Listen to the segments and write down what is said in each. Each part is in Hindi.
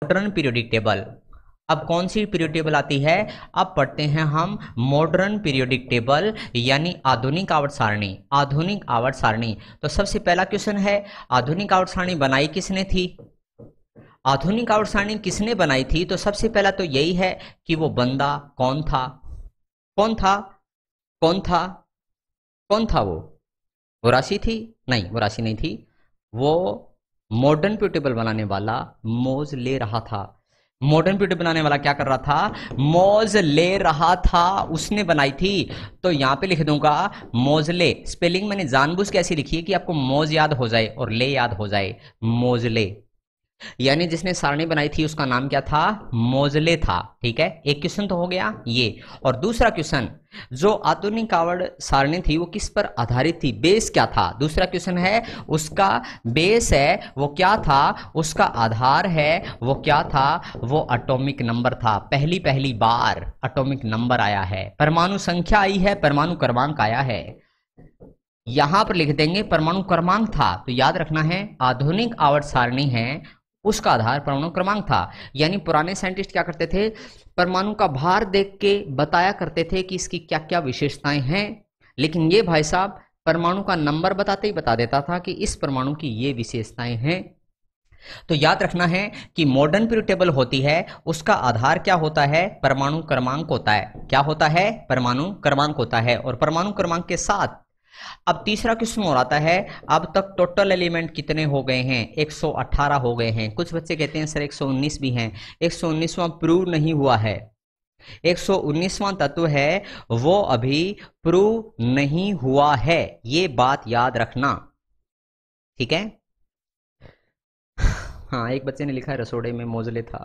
Modern periodic table. अब कौन सी पीरियोडिक टेबल आती है? अब पढ़ते हैं हम मॉडर्न पीरियोडिक टेबल यानी आधुनिक आवर्त सारणी। आधुनिक आवर्त सारणी, तो सबसे पहला क्वेश्चन है, आधुनिक आवर्त सारणी बनाई किसने थी? आधुनिक आवर्त सारणी किसने बनाई थी? तो सबसे पहला तो यही है कि वो बंदा कौन था? कौन था? कौन था? कौन था वो राशि थी? नहीं, वो राशि नहीं थी। वो मॉडर्न पीरियोडिक टेबल बनाने वाला मोज ले रहा था। मॉडर्न पीरियोडिक बनाने वाला क्या कर रहा था? मोज ले रहा था, उसने बनाई थी। तो यहां पे लिख दूंगा मोजले। स्पेलिंग मैंने जानबूझ के ऐसी लिखी है कि आपको मोज याद हो जाए और ले याद हो जाए। मोजले, यानी जिसने सारणी बनाई थी उसका नाम क्या था? मोजले था। ठीक है, एक क्वेश्चन तो हो गया ये। और दूसरा क्वेश्चन, जो आधुनिक आवर्त सारणी थी वो किस पर आधारित थी? बेस क्या था? दूसरा क्वेश्चन है, उसका बेस है वो क्या था? उसका आधार है वो क्या था? वो एटॉमिक नंबर था। पहली पहली बार एटॉमिक नंबर आया है, परमाणु संख्या आई है, परमाणु क्रमांक आया है। यहां पर लिख देंगे परमाणु क्रमांक था, तो याद रखना है आधुनिक आवर्त सारणी है उसका आधार परमाणु क्रमांक था। यानी पुराने साइंटिस्ट क्या करते थे? परमाणु का भार देख के बताया करते थे कि इसकी क्या क्या विशेषताएं हैं, लेकिन ये भाई साहब परमाणु का नंबर बताते ही बता देता था कि इस परमाणु की ये विशेषताएं हैं। तो याद रखना है कि मॉडर्न पीरियोडिक टेबल होती है, उसका आधार क्या होता है? परमाणु क्रमांक होता है। क्या होता है? परमाणु क्रमांक होता है। और परमाणु क्रमांक के साथ अब तीसरा क्वेश्चन और आता है, अब तक टोटल एलिमेंट कितने हो गए हैं? 118 हो गए हैं। कुछ बच्चे कहते हैं सर 119 भी हैं। 119वां प्रूव नहीं हुआ है। 119वां तत्व है वो अभी प्रूव नहीं हुआ है, ये बात याद रखना। ठीक है। हाँ, एक बच्चे ने लिखा है रसोड़े में मोजले था।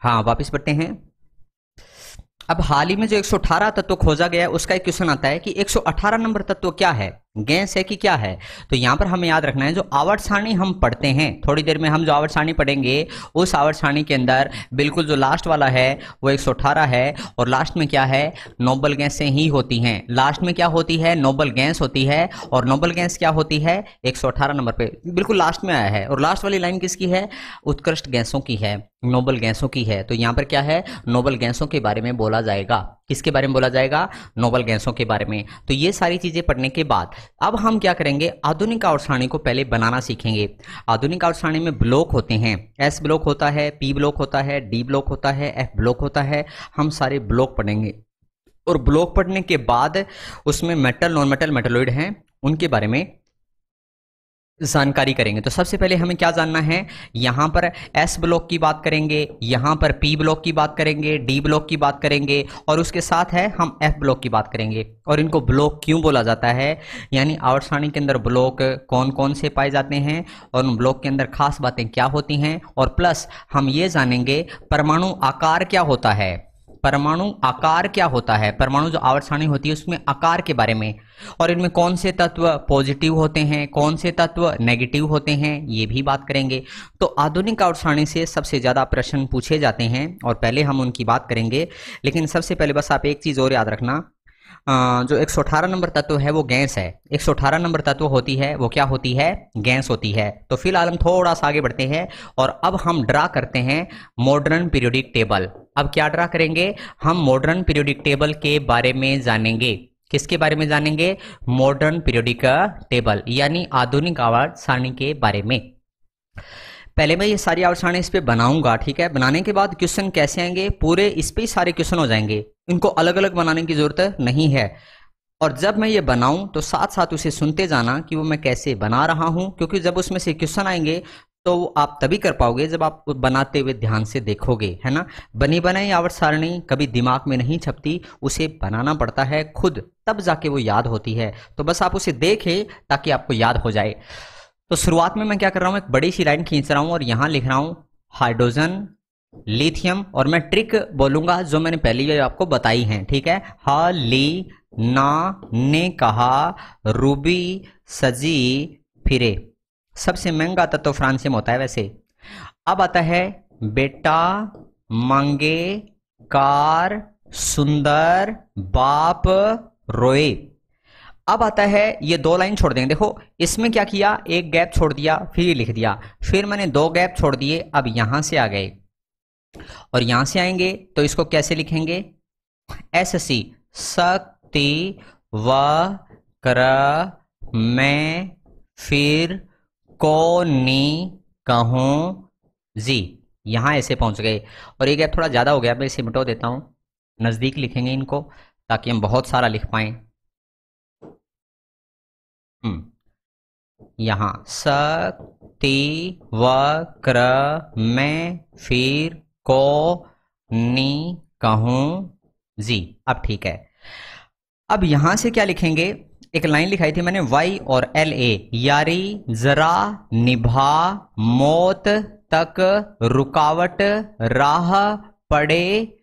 हाँ, वापिस पढ़ते हैं। अब हाल ही में जो 118 तत्व खोजा गया है उसका एक क्वेश्चन आता है कि 118 नंबर तत्व क्या है? गैस है कि क्या है? तो यहां पर हमें याद रखना है जो आवर्त सारणी हम पढ़ते हैं, थोड़ी देर में हम जो आवर्त सारणी पढ़ेंगे उस आवर्त सारणी के अंदर बिल्कुल जो लास्ट वाला है वो 118 है। और लास्ट में क्या है? नोबल गैसें ही होती हैं। लास्ट में क्या होती है? नोबल गैस होती है। और नोबल गैस क्या होती है? 118 नंबर पे बिल्कुल लास्ट में आया है। और लास्ट वाली लाइन किसकी है? उत्कृष्ट गैसों की है, नोबल गैसों की है। तो यहां पर क्या है? नोबल गैसों के बारे में बोला जाएगा। किसके बारे में बोला जाएगा? नोबल गैसों के बारे में। तो ये सारी चीजें पढ़ने के बाद अब हम क्या करेंगे? आधुनिक आवर्त सारणी को पहले बनाना सीखेंगे। आधुनिक आवर्त सारणी में ब्लॉक होते हैं, एस ब्लॉक होता है, पी ब्लॉक होता है, डी ब्लॉक होता है, एफ ब्लॉक होता है। हम सारे ब्लॉक पढ़ेंगे और ब्लॉक पढ़ने के बाद उसमें मेटल, नॉन मेटल, मेटलॉइड हैं उनके बारे में जानकारी करेंगे। तो सबसे पहले हमें क्या जानना है? यहां पर एस ब्लॉक की बात करेंगे, यहां पर पी ब्लॉक की बात करेंगे, डी ब्लॉक की बात करेंगे और उसके साथ है हम एफ ब्लॉक की बात करेंगे। और इनको ब्लॉक क्यों बोला जाता है, यानी आवर्त सारणी के अंदर ब्लॉक कौन कौन से पाए जाते हैं और उन ब्लॉक के अंदर खास बातें क्या होती हैं। और प्लस हम ये जानेंगे परमाणु आकार क्या होता है। परमाणु आकार क्या होता है? परमाणु जो आवर्त सारणी होती है उसमें आकार के बारे में, और इनमें कौन से तत्व पॉजिटिव होते हैं, कौन से तत्व नेगेटिव होते हैं, ये भी बात करेंगे। तो आधुनिक आवर्त सारणी से सबसे ज्यादा प्रश्न पूछे जाते हैं और पहले हम उनकी बात करेंगे। लेकिन सबसे पहले बस आप एक चीज और याद रखना, जो 118 नंबर तत्व है वो गैस है। 118 नंबर तत्व होती है वो क्या होती है? गैस होती है। तो फिलहाल हम थोड़ा सा आगे बढ़ते हैं और अब हम ड्रा करते हैं मॉडर्न पीरियोडिक टेबल। अब क्या ड्रा करेंगे? हम मॉडर्न पीरियोडिक टेबल के बारे में जानेंगे। किसके बारे में जानेंगे? मॉडर्न पीरियोडिक टेबल यानी आधुनिक आवर्त सारणी के बारे में। पहले मैं ये सारी आवर्त सारणी इस पे बनाऊंगा, ठीक है। बनाने के बाद क्वेश्चन कैसे आएंगे? पूरे इस पे ही सारे क्वेश्चन हो जाएंगे, इनको अलग अलग बनाने की जरूरत नहीं है। और जब मैं ये बनाऊं तो साथ साथ उसे सुनते जाना कि वो मैं कैसे बना रहा हूं, क्योंकि जब उसमें से क्वेश्चन आएंगे तो आप तभी कर पाओगे जब आप बनाते हुए ध्यान से देखोगे, है ना। बनी बनाई आवर्त सारणी कभी दिमाग में नहीं छपती, उसे बनाना पड़ता है खुद, तब जाके वो याद होती है। तो बस आप उसे देखें ताकि आपको याद हो जाए। तो शुरुआत में मैं क्या कर रहा हूं, एक बड़ी सी लाइन खींच रहा हूं और यहां लिख रहा हूं हाइड्रोजन, लिथियम, और मैं ट्रिक बोलूंगा जो मैंने पहले भी आपको बताई है, ठीक है। हाली ना ने कहा रूबी सजी फिरे। सबसे महंगा तत्व फ्रांसियम होता है वैसे। अब आता है बेटा मांगे कार सुंदर बाप रोए। अब आता है ये 2 लाइन छोड़ देंगे। देखो इसमें क्या किया, एक गैप छोड़ दिया, फिर ये लिख दिया, फिर मैंने 2 गैप छोड़ दिए, अब यहां से आ गए और यहां से आएंगे तो इसको कैसे लिखेंगे, SC शक्ति व कर मैं फिर को नी कहूं जी। यहां ऐसे पहुंच गए और ये गैप थोड़ा ज्यादा हो गया, मैं इसे मिटा देता हूं, नजदीक लिखेंगे इनको ताकि हम बहुत सारा लिख पाए। यहां शक्ति वक्र में फिर को नी कहूं जी। अब ठीक है, अब यहां से क्या लिखेंगे, एक लाइन लिखाई थी मैंने, Y और LA, यारी जरा निभा मौत तक रुकावट राह पड़े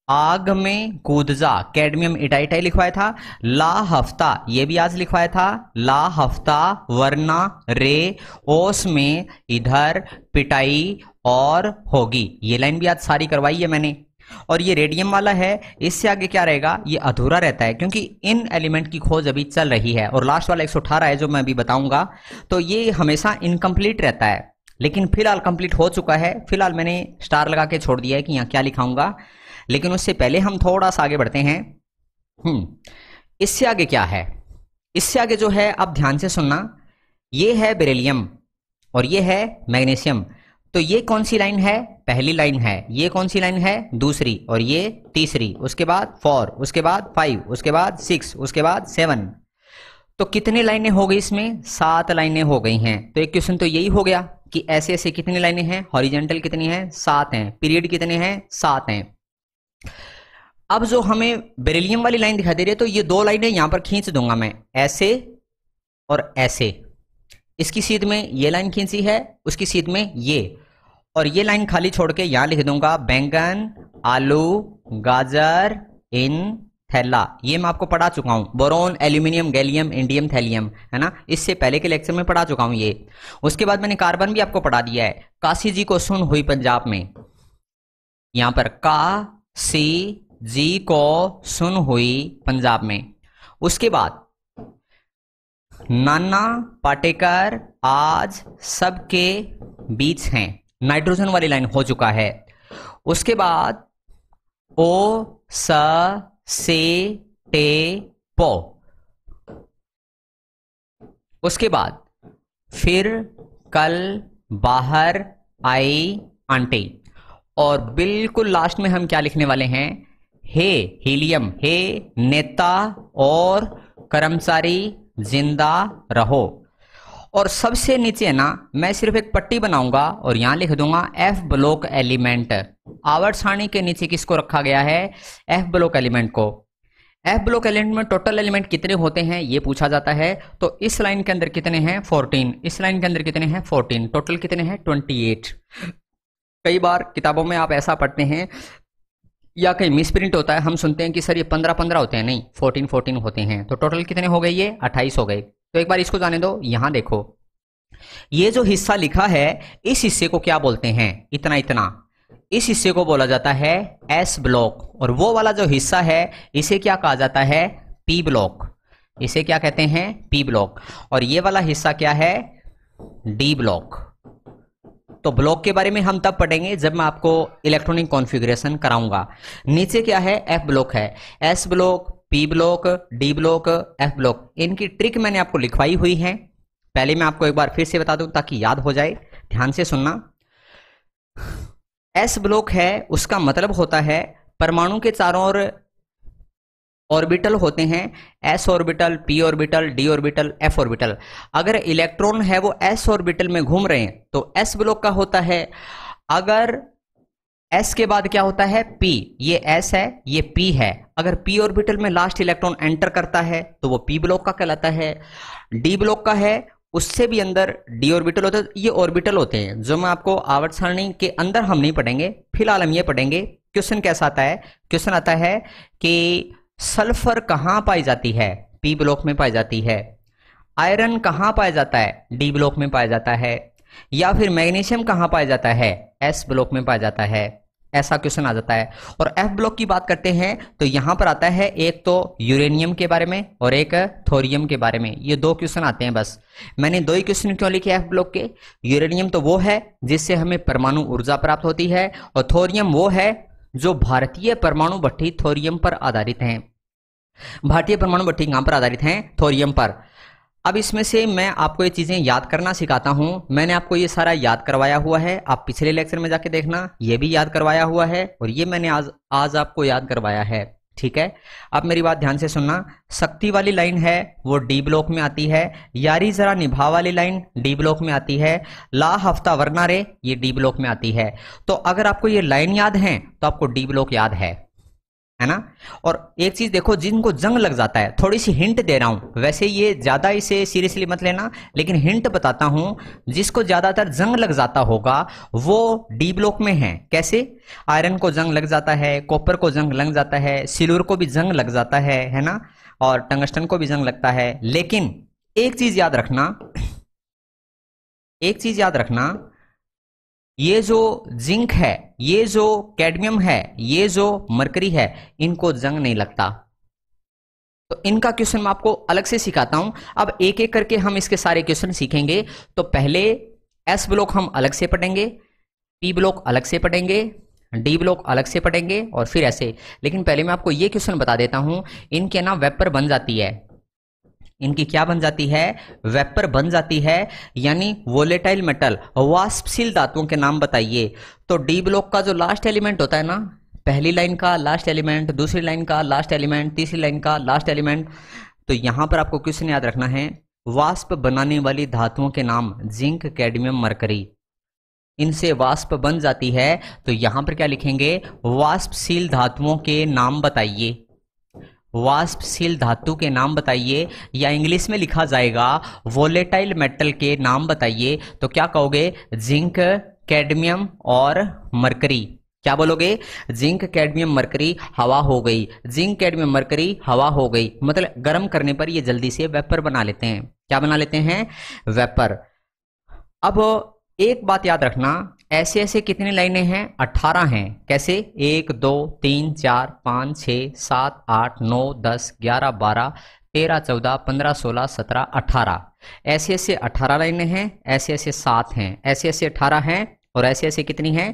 आग में कूद जा। कैडमियम इटाइटाई लिखवाया था, ला हफ्ता ये भी आज लिखवाया था, ला हफ्ता वरना रे ओस में इधर पिटाई और होगी। ये लाइन भी आज सारी करवाई है मैंने। और ये रेडियम वाला है, इससे आगे क्या रहेगा, ये अधूरा रहता है क्योंकि इन एलिमेंट की खोज अभी चल रही है। और लास्ट वाला 118 है जो मैं अभी बताऊंगा, तो ये हमेशा इनकम्प्लीट रहता है, लेकिन फिलहाल कंप्लीट हो चुका है। फिलहाल मैंने स्टार लगा के छोड़ दिया है कि यहाँ क्या लिखाऊंगा, लेकिन उससे पहले हम थोड़ा सा आगे बढ़ते हैं। इससे आगे क्या है, इससे आगे जो है आप ध्यान से सुनना, ये है बेरिलियम और ये है मैग्नीशियम। तो ये कौन सी लाइन है, पहली लाइन है, ये कौन सी लाइन है, दूसरी, और ये तीसरी, उसके बाद 4, उसके बाद 5, उसके बाद 6, उसके बाद 7। तो कितनी लाइनें हो गई इसमें, 7 लाइनें हो गई हैं। तो एक क्वेश्चन तो यही हो गया कि ऐसे ऐसे कितनी लाइनें हैं, हॉरिजॉन्टल कितनी है, 7 हैं, पीरियड कितने हैं, 7 हैं। अब जो हमें बेरिलियम वाली लाइन दिखाई दे रही है, तो ये 2 लाइनें यहां पर खींच दूंगा मैं, ऐसे और ऐसे। इसकी सीध में ये लाइन खींची है, उसकी सीध में ये, और ये लाइन खाली छोड़ के यहां लिख दूंगा बैंगन आलू गाजर इन थैला। ये मैं आपको पढ़ा चुका हूं, boron aluminium gallium indium thallium, है ना, इससे पहले के लेक्चर में पढ़ा चुका हूं ये। उसके बाद मैंने कार्बन भी आपको पढ़ा दिया है, काशी जी को सुन हुई पंजाब में, यहां पर काशी जी को सुन हुई पंजाब में। उसके बाद नाना पाटेकर आज सबके बीच हैं, नाइट्रोजन वाली लाइन हो चुका है। उसके बाद ओ स से टे पो, उसके बाद फिर कल बाहर आई आंटी, और बिल्कुल लास्ट में हम क्या लिखने वाले हैं, हे हीलियम, हे नेता और कर्मचारी जिंदा रहो। और सबसे नीचे ना मैं सिर्फ एक पट्टी बनाऊंगा और यहां लिख दूंगा F ब्लॉक एलिमेंट। आवर्त सारणी के नीचे किसको रखा गया है, F ब्लॉक एलिमेंट को। F ब्लॉक एलिमेंट में टोटल एलिमेंट कितने होते हैं ये पूछा जाता है, तो इस लाइन के अंदर कितने हैं 14, इस लाइन के अंदर कितने हैं 14, टोटल कितने हैं 28। कई बार किताबों में आप ऐसा पढ़ते हैं या कहीं मिस प्रिंट होता है, हम सुनते हैं कि सर ये 15 होते हैं, नहीं 14 होते हैं। तो टोटल कितने हो गए, ये 28 हो गए। तो एक बार इसको जाने दो, यहां देखो ये जो हिस्सा लिखा है इस हिस्से को क्या बोलते हैं, इतना इतना, इस हिस्से को बोला जाता है S ब्लॉक, और वो वाला जो हिस्सा है इसे क्या कहा जाता है P ब्लॉक, इसे क्या कहते हैं P ब्लॉक, और ये वाला हिस्सा क्या है D ब्लॉक। तो ब्लॉक के बारे में हम तब पढ़ेंगे जब मैं आपको इलेक्ट्रॉनिक कॉन्फ़िगरेशन कराऊंगा। नीचे क्या है, F ब्लॉक है, S block, P block, D block, F block. इनकी ट्रिक मैंने आपको लिखवाई हुई है, पहले मैं आपको एक बार फिर से बता दूं ताकि याद हो जाए, ध्यान से सुनना। S ब्लॉक है, उसका मतलब होता है परमाणु के चारों ओर ऑर्बिटल होते हैं, S orbital, P orbital, D orbital, F orbital. अगर इलेक्ट्रॉन है वो S ऑर्बिटल में घूम रहे हैं तो S ब्लॉक का होता है। अगर S के बाद क्या होता है P, ये S है ये P है, अगर P ऑर्बिटल में लास्ट इलेक्ट्रॉन एंटर करता है तो वो P ब्लॉक का कहलाता है। D ब्लॉक का है, उससे भी अंदर D ऑर्बिटल होता है। ये ऑर्बिटल होते हैं जो मैं आपको आवर्त सारणी के अंदर हम नहीं पढ़ेंगे, फिलहाल हम ये पढ़ेंगे। क्वेश्चन कैसा आता है, क्वेश्चन आता है कि सल्फर कहां पाई जाती है, P ब्लॉक में पाई जाती है। आयरन कहां पाया जाता है, D ब्लॉक में पाया जाता है। या फिर मैग्नीशियम कहां पाया जाता है, S ब्लॉक में पाया जाता है। ऐसा क्वेश्चन आ जाता है। और एफ ब्लॉक की बात करते हैं तो यहां पर आता है एक तो यूरेनियम के बारे में और एक थोरियम के बारे में, ये दो क्वेश्चन आते हैं बस। मैंने दो ही क्वेश्चन क्यों लिखे एफ ब्लॉक के? यूरेनियम तो वो है जिससे हमें परमाणु ऊर्जा प्राप्त होती है, और थोरियम वो है जो भारतीय परमाणु भट्ठी थोरियम पर आधारित हैं। भारतीय परमाणु भट्ठी कहां पर आधारित हैं? थोरियम पर। अब इसमें से मैं आपको ये चीजें याद करना सिखाता हूं। मैंने आपको ये सारा याद करवाया हुआ है, आप पिछले लेक्चर में जाके देखना, ये भी याद करवाया हुआ है और ये मैंने आज आपको याद करवाया है, ठीक है। अब मेरी बात ध्यान से सुनना। शक्ति वाली लाइन है वो डी ब्लॉक में आती है, यारी जरा निभा वाली लाइन डी ब्लॉक में आती है, ला हफ्ता वरना रे ये डी ब्लॉक में आती है। तो अगर आपको ये लाइन याद है तो आपको डी ब्लॉक याद है ना। और एक चीज देखो, जिनको जंग लग जाता है, थोड़ी सी हिंट दे रहा हूं, वैसे ये ज्यादा इसे सीरियसली मत लेना, लेकिन हिंट बताता हूं। जिसको ज्यादातर जंग लग जाता होगा वो डी ब्लॉक में है। कैसे? आयरन को जंग लग जाता है, कॉपर को जंग लग जाता है, सिल्वर को भी जंग लग जाता है ना, और टंगस्टन को भी जंग लगता है। लेकिन एक चीज याद रखना, एक चीज याद रखना, ये जो जिंक है, ये जो कैडमियम है, ये जो मरकरी है, इनको जंग नहीं लगता। तो इनका क्वेश्चन मैं आपको अलग से सिखाता हूं। अब एक एक करके हम इसके सारे क्वेश्चन सीखेंगे। तो पहले एस ब्लॉक हम अलग से पढ़ेंगे, पी ब्लॉक अलग से पढ़ेंगे, डी ब्लॉक अलग से पढ़ेंगे और फिर ऐसे। लेकिन पहले मैं आपको ये क्वेश्चन बता देता हूं, इनके ना वेपर बन जाती है। इनकी क्या बन जाती है? वेपर बन जाती है, यानी वोलेटाइल मेटल, वाष्पशील धातुओं के नाम बताइए। तो डी ब्लॉक का जो लास्ट एलिमेंट होता है ना, पहली लाइन का लास्ट एलिमेंट, दूसरी लाइन का लास्ट एलिमेंट, तीसरी लाइन का लास्ट एलिमेंट। तो यहां पर आपको क्वेश्चन याद रखना है, वाष्प बनाने वाली धातुओं के नाम जिंक, कैडमियम, मरकरी, इनसे वाष्प बन जाती है। तो यहां पर क्या लिखेंगे? वाष्पशील धातुओं के नाम बताइए, वाष्पशील धातु के नाम बताइए, या इंग्लिश में लिखा जाएगा वोलेटाइल मेटल के नाम बताइए। तो क्या कहोगे? जिंक, कैडमियम और मरकरी। क्या बोलोगे? जिंक, कैडमियम, मरकरी, हवा हो गई। जिंक, कैडमियम, मरकरी, हवा हो गई। मतलब गर्म करने पर ये जल्दी से वेपर बना लेते हैं। क्या बना लेते हैं? वेपर। अब एक बात याद रखना, ऐसे ऐसे कितनी लाइनें हैं? 18 हैं। कैसे? 1 2 3 4 5 6 7 8 9 10 11 12 13 14 15 16 17 18, ऐसे ऐसे 18 लाइनें हैं, ऐसे ऐसे 7 हैं, ऐसे ऐसे 18 हैं और ऐसे ऐसे कितनी हैं?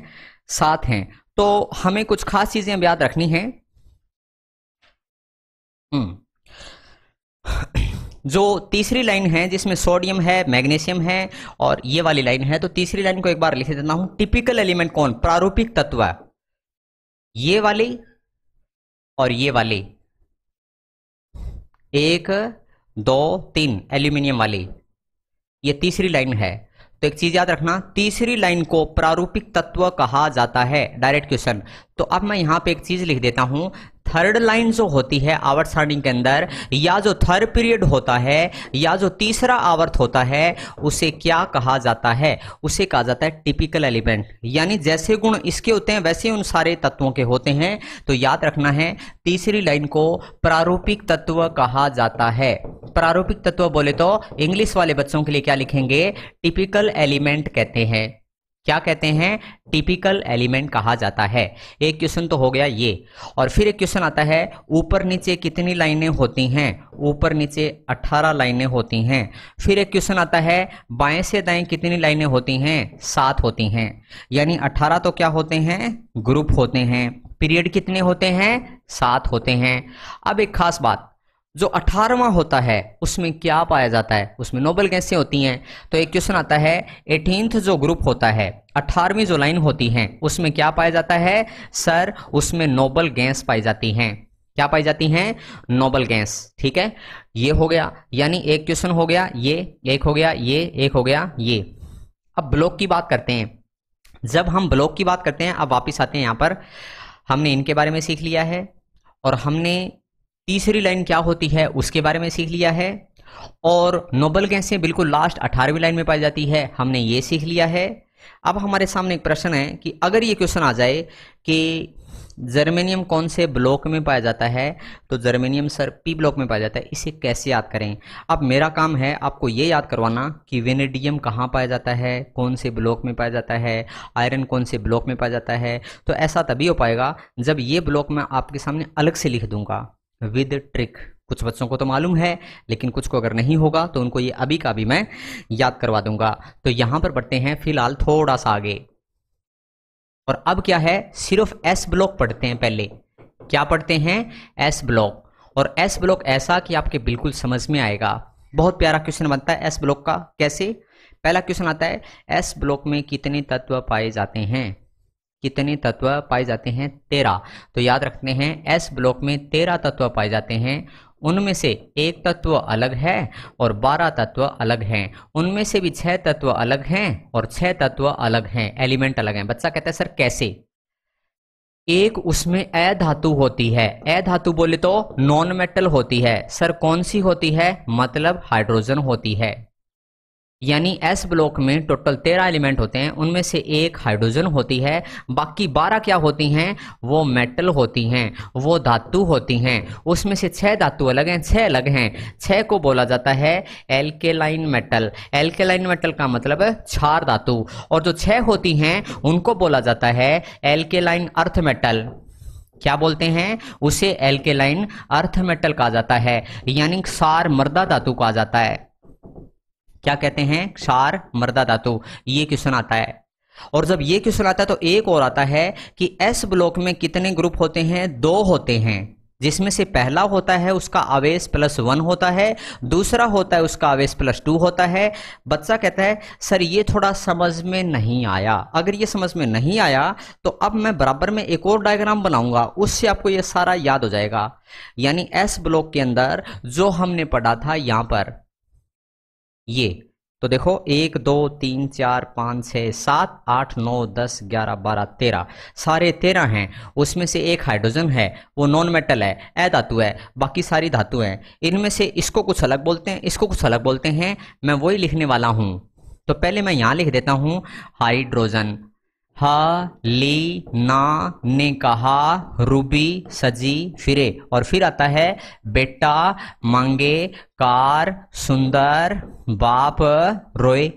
7 हैं। तो हमें कुछ खास चीजें अब याद रखनी है। जो तीसरी लाइन है जिसमें सोडियम है, मैग्नीशियम है और ये वाली लाइन है, तो तीसरी लाइन को एक बार लिख देता हूं। टिपिकल एलिमेंट कौन? प्रारूपिक तत्व, ये वाली और ये वाली, 1 2 3 एल्यूमिनियम वाली, ये तीसरी लाइन है। तो एक चीज याद रखना, तीसरी लाइन को प्रारूपिक तत्व कहा जाता है। Direct question. तो अब मैं यहां पे एक चीज लिख देता हूं, थर्ड लाइन जो होती है आवर्त सारणी के अंदर, या जो थर्ड पीरियड होता है, या जो तीसरा आवर्त होता है, उसे क्या कहा जाता है? उसे कहा जाता है टिपिकल एलिमेंट। यानी जैसे गुण इसके होते हैं वैसे उन सारे तत्वों के होते हैं। तो याद रखना है, तीसरी लाइन को प्रारूपिक तत्व कहा जाता है। प्रारूपिक तत्व बोले तो इंग्लिश वाले बच्चों के लिए क्या लिखेंगे? टिपिकल एलिमेंट कहते हैं। क्या कहते हैं? टिपिकल एलिमेंट कहा जाता है। एक क्वेश्चन तो हो गया ये। और फिर एक क्वेश्चन आता है, ऊपर नीचे कितनी लाइनें होती हैं? ऊपर नीचे 18 लाइनें होती हैं। फिर एक क्वेश्चन आता है, बाएं से दाएं कितनी लाइनें होती हैं? 7 होती हैं। यानी 18 तो क्या होते हैं? ग्रुप होते हैं। पीरियड कितने होते हैं? 7 होते हैं। अब एक खास बात, जो 18वां होता है उसमें क्या पाया जाता है? उसमें नोबल गैसें होती हैं। तो एक क्वेश्चन आता है, 18th जो ग्रुप होता है, 18वीं जो लाइन होती है, उसमें क्या पाया जाता है? सर उसमें नोबल गैस पाई जाती हैं। क्या पाई जाती हैं? Noble gas. ठीक है, ये हो गया। यानी एक क्वेश्चन हो गया ये, एक हो गया ये, एक हो गया ये। अब ब्लॉक की बात करते हैं। जब हम ब्लॉक की बात करते हैं, अब वापिस आते हैं यहां पर, हमने इनके बारे में सीख लिया है और हमने तीसरी लाइन क्या होती है उसके बारे में सीख लिया है, और नोबल गैसें बिल्कुल लास्ट 18वीं लाइन में पाई जाती है, हमने ये सीख लिया है। अब हमारे सामने एक प्रश्न है कि अगर ये क्वेश्चन आ जाए कि जर्मेनियम कौन से ब्लॉक में पाया जाता है? तो जर्मेनियम सर पी ब्लॉक में पाया जाता है। इसे कैसे याद करें? अब मेरा काम है आपको ये याद करवाना कि वेनेडियम कहाँ पाया जाता है, कौन से ब्लॉक में पाया जाता है, आयरन कौन से ब्लॉक में पाया जाता है। तो ऐसा तभी हो पाएगा जब ये ब्लॉक मैं आपके सामने अलग से लिख दूंगा विद ट्रिक। कुछ बच्चों को तो मालूम है, लेकिन कुछ को अगर नहीं होगा तो उनको ये अभी का अभी मैं याद करवा दूंगा। तो यहां पर बढ़ते हैं फिलहाल थोड़ा सा आगे, और अब क्या है, सिर्फ एस ब्लॉक पढ़ते हैं। पहले क्या पढ़ते हैं? S block. और एस ब्लॉक ऐसा कि आपके बिल्कुल समझ में आएगा। बहुत प्यारा क्वेश्चन बनता है एस ब्लॉक का। कैसे? पहला क्वेश्चन आता है, एस ब्लॉक में कितने तत्व पाए जाते हैं? कितने तत्व पाए जाते हैं? 13। तो याद रखते हैं एस ब्लॉक में 13 तत्व पाए जाते हैं। उनमें से एक तत्व अलग है और 12 तत्व अलग हैं। उनमें से भी 6 तत्व अलग हैं और 6 तत्व अलग हैं, एलिमेंट अलग हैं। बच्चा कहता है सर कैसे? एक उसमें अ धातु होती है। अ धातु बोले तो नॉन मेटल होती है। सर कौन सी होती है? मतलब हाइड्रोजन होती है। यानी एस ब्लॉक में टोटल 13 एलिमेंट होते हैं, उनमें से एक हाइड्रोजन होती है, बाकी 12 क्या होती हैं? वो मेटल होती हैं, वो धातु होती हैं। उसमें से 6 धातु अलग हैं, 6 अलग हैं। 6 को बोला जाता है एल्केलाइन मेटल। एल्केलाइन मेटल का मतलब है क्षार धातु। और जो 6 होती हैं उनको बोला जाता है एल्केलाइन अर्थ मेटल। क्या बोलते हैं? उसे एल्केलाइन अर्थ मेटल कहा जाता है, यानी क्षार मृदा धातु कहा जाता है। क्या कहते हैं? क्षार मृदा धातु। ये क्वेश्चन आता है। और जब ये क्वेश्चन आता है तो एक और आता है कि एस ब्लॉक में कितने ग्रुप होते हैं? 2 होते हैं, जिसमें से पहला होता है उसका आवेश +1 होता है, दूसरा होता है उसका आवेश +2 होता है। बच्चा कहता है सर ये थोड़ा समझ में नहीं आया। अगर ये समझ में नहीं आया तो अब मैं बराबर में एक और डायग्राम बनाऊंगा, उससे आपको ये सारा याद हो जाएगा। यानी एस ब्लॉक के अंदर जो हमने पढ़ा था यहां पर, ये तो देखो 1 2 3 4 5 6 7 8 9 10 11 12 13, सारे 13 हैं। उसमें से एक हाइड्रोजन है, वो नॉन मेटल है, अ धातु है, बाकी सारी धातु हैं। इनमें से इसको कुछ अलग बोलते हैं, इसको कुछ अलग बोलते हैं। मैं वही लिखने वाला हूं। तो पहले मैं यहां लिख देता हूं हाइड्रोजन। ह ली ना ने कहा रूबी सजी फिरे, और फिर आता है बेटा मांगे कार सुंदर बाप रोए।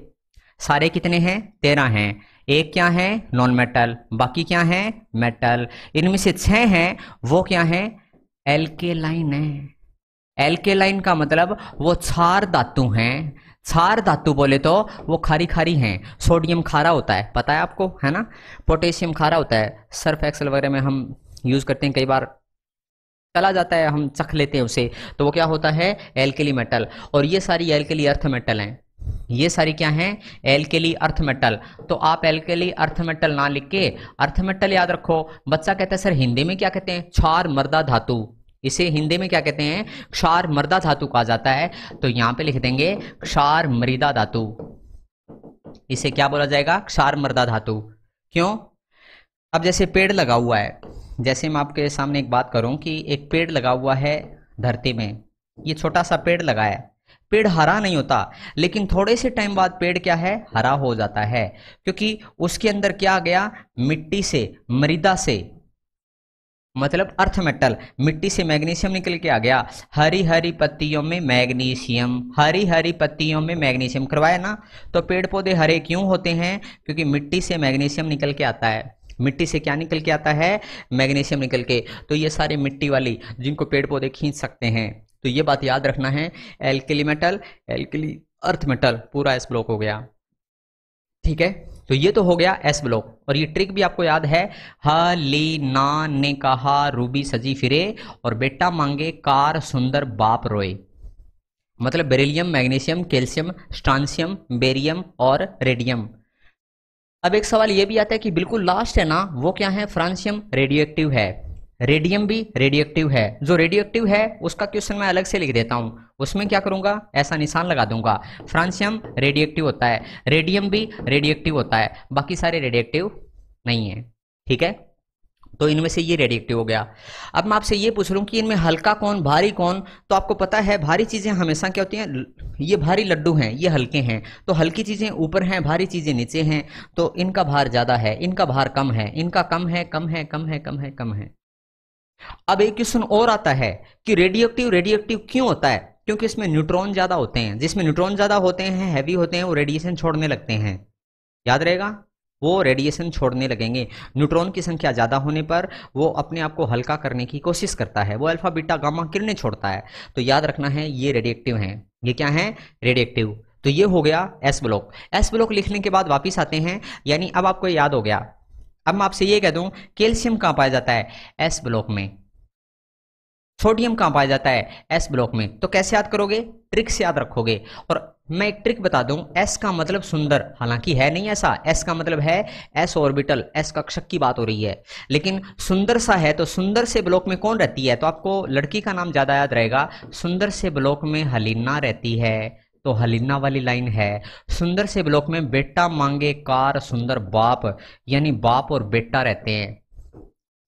सारे कितने हैं? 13 हैं। एक क्या है? नॉन मेटल, बाकी क्या है? मेटल। इनमें से 6 हैं, वो क्या है? एल्केलाइन है। एल्केलाइन का मतलब वो क्षार धातु हैं। क्षार धातु बोले तो वो खारी खारी हैं। सोडियम खारा होता है, पता है आपको, है ना। पोटेशियम खारा होता है, सर्फ एक्सेल वगैरह में हम यूज करते हैं, कई बार चला जाता है, हम चख लेते हैं उसे, तो वो क्या होता है? Alkali metal. और ये सारी एल्केली अर्थ मेटल हैं। ये सारी क्या हैं? Alkali earth metal. तो आप एल्केली अर्थ मेटल ना लिख के अर्थ मेटल याद रखो। बच्चा कहता है सर हिंदी में क्या कहते हैं? क्षार मृदा धातु। इसे हिंदी में क्या कहते हैं? क्षार मृदा धातु कहा जाता है। तो यहां पे लिख देंगे क्षार मृदा धातु। इसे क्या बोला जाएगा? क्षार मृदा धातु। क्यों? अब जैसे पेड़ लगा हुआ है, जैसे मैं आपके सामने एक बात करूं कि एक पेड़ लगा हुआ है धरती में, ये छोटा सा पेड़ लगा है। पेड़ हरा नहीं होता, लेकिन थोड़े से टाइम बाद पेड़ क्या है? हरा हो जाता है, क्योंकि उसके अंदर क्या आ गया? मिट्टी से, मृदा से, मतलब अर्थ मेटल, मिट्टी से मैग्नीशियम निकल के आ गया। हरी हरी पत्तियों में मैग्नीशियम, हरी हरी पत्तियों में मैग्नीशियम करवाया ना। तो पेड़ पौधे हरे क्यों होते हैं? क्योंकि मिट्टी से मैग्नीशियम निकल के आता है। मिट्टी से क्या निकल के आता है? मैग्नीशियम निकल के। तो ये सारे मिट्टी वाली जिनको पेड़ पौधे खींच सकते हैं, तो ये बात याद रखना है। Alkali metal, alkali earth metal, पूरा एस ब्लॉक हो गया। ठीक है, तो ये तो हो गया एस ब्लॉक। और ये ट्रिक भी आपको याद है, ह ली ना ने कहा रूबी सजी फिरे, और बेटा मांगे कार सुंदर बाप रोए। मतलब beryllium, magnesium, calcium, strontium, barium और रेडियम। अब एक सवाल ये भी आता है कि बिल्कुल लास्ट है ना, वो क्या है? फ्रांसियम रेडियो एक्टिव है, रेडियम भी रेडियो एक्टिव है। जो रेडियो एक्टिव है उसका क्वेश्चन मैं अलग से लिख देता हूं, उसमें क्या करूंगा? ऐसा निशान लगा दूंगा। फ्रांसियम रेडियो एक्टिव होता है, रेडियम भी रेडियो एक्टिव होता है, बाकी सारे रेडियो एक्टिव नहीं है। ठीक है, तो इनमें से ये रेडिएक्टिव हो गया। अब मैं आपसे ये पूछ रहा हूँ कि इनमें हल्का कौन भारी कौन, तो आपको पता है भारी चीजें हमेशा क्या होती हैं, ये भारी लड्डू हैं, ये हल्के हैं, तो हल्की चीजें ऊपर हैं, भारी चीजें नीचे हैं, तो इनका भार ज्यादा है, इनका भार कम है, इनका कम है, कम है, कम है, कम है, कम है। अब एक क्वेश्चन और आता है कि रेडियोएक्टिव रेडियोएक्टिव क्यों होता है, क्योंकि इसमें न्यूट्रॉन ज्यादा होते हैं, जिसमें न्यूट्रॉन ज्यादा होते हैं, हैवी होते हैं, वो रेडिएशन छोड़ने लगते हैं, याद रहेगा, वो रेडिएशन छोड़ने लगेंगे। न्यूट्रॉन की संख्या ज्यादा होने पर वो अपने आप को हल्का करने की कोशिश करता है, वो अल्फा बीटा गामा किरणें छोड़ता है, तो याद रखना है ये रेडिएक्टिव हैं। ये क्या है, रेडिएक्टिव। तो ये हो गया एस ब्लॉक। एस ब्लॉक लिखने के बाद वापिस आते हैं, यानी अब आपको याद हो गया। अब मैं आपसे ये कह दूं कैल्शियम कहां पाया जाता है, एस ब्लॉक में। सोडियम कहां पाया जाता है, एस ब्लॉक में। तो कैसे याद करोगे, ट्रिक से याद रखोगे। और मैं एक ट्रिक बता दूं, एस का मतलब सुंदर, हालांकि है नहीं ऐसा, एस का मतलब है एस ऑर्बिटल, एस कक्षक की बात हो रही है, लेकिन सुंदर सा है, तो सुंदर से ब्लॉक में कौन रहती है, तो आपको लड़की का नाम ज्यादा याद रहेगा। सुंदर से ब्लॉक में हलीना रहती है, तो हलीना वाली लाइन है। सुंदर से ब्लॉक में बेटा मांगे कार सुंदर बाप, यानी बाप और बेटा रहते हैं।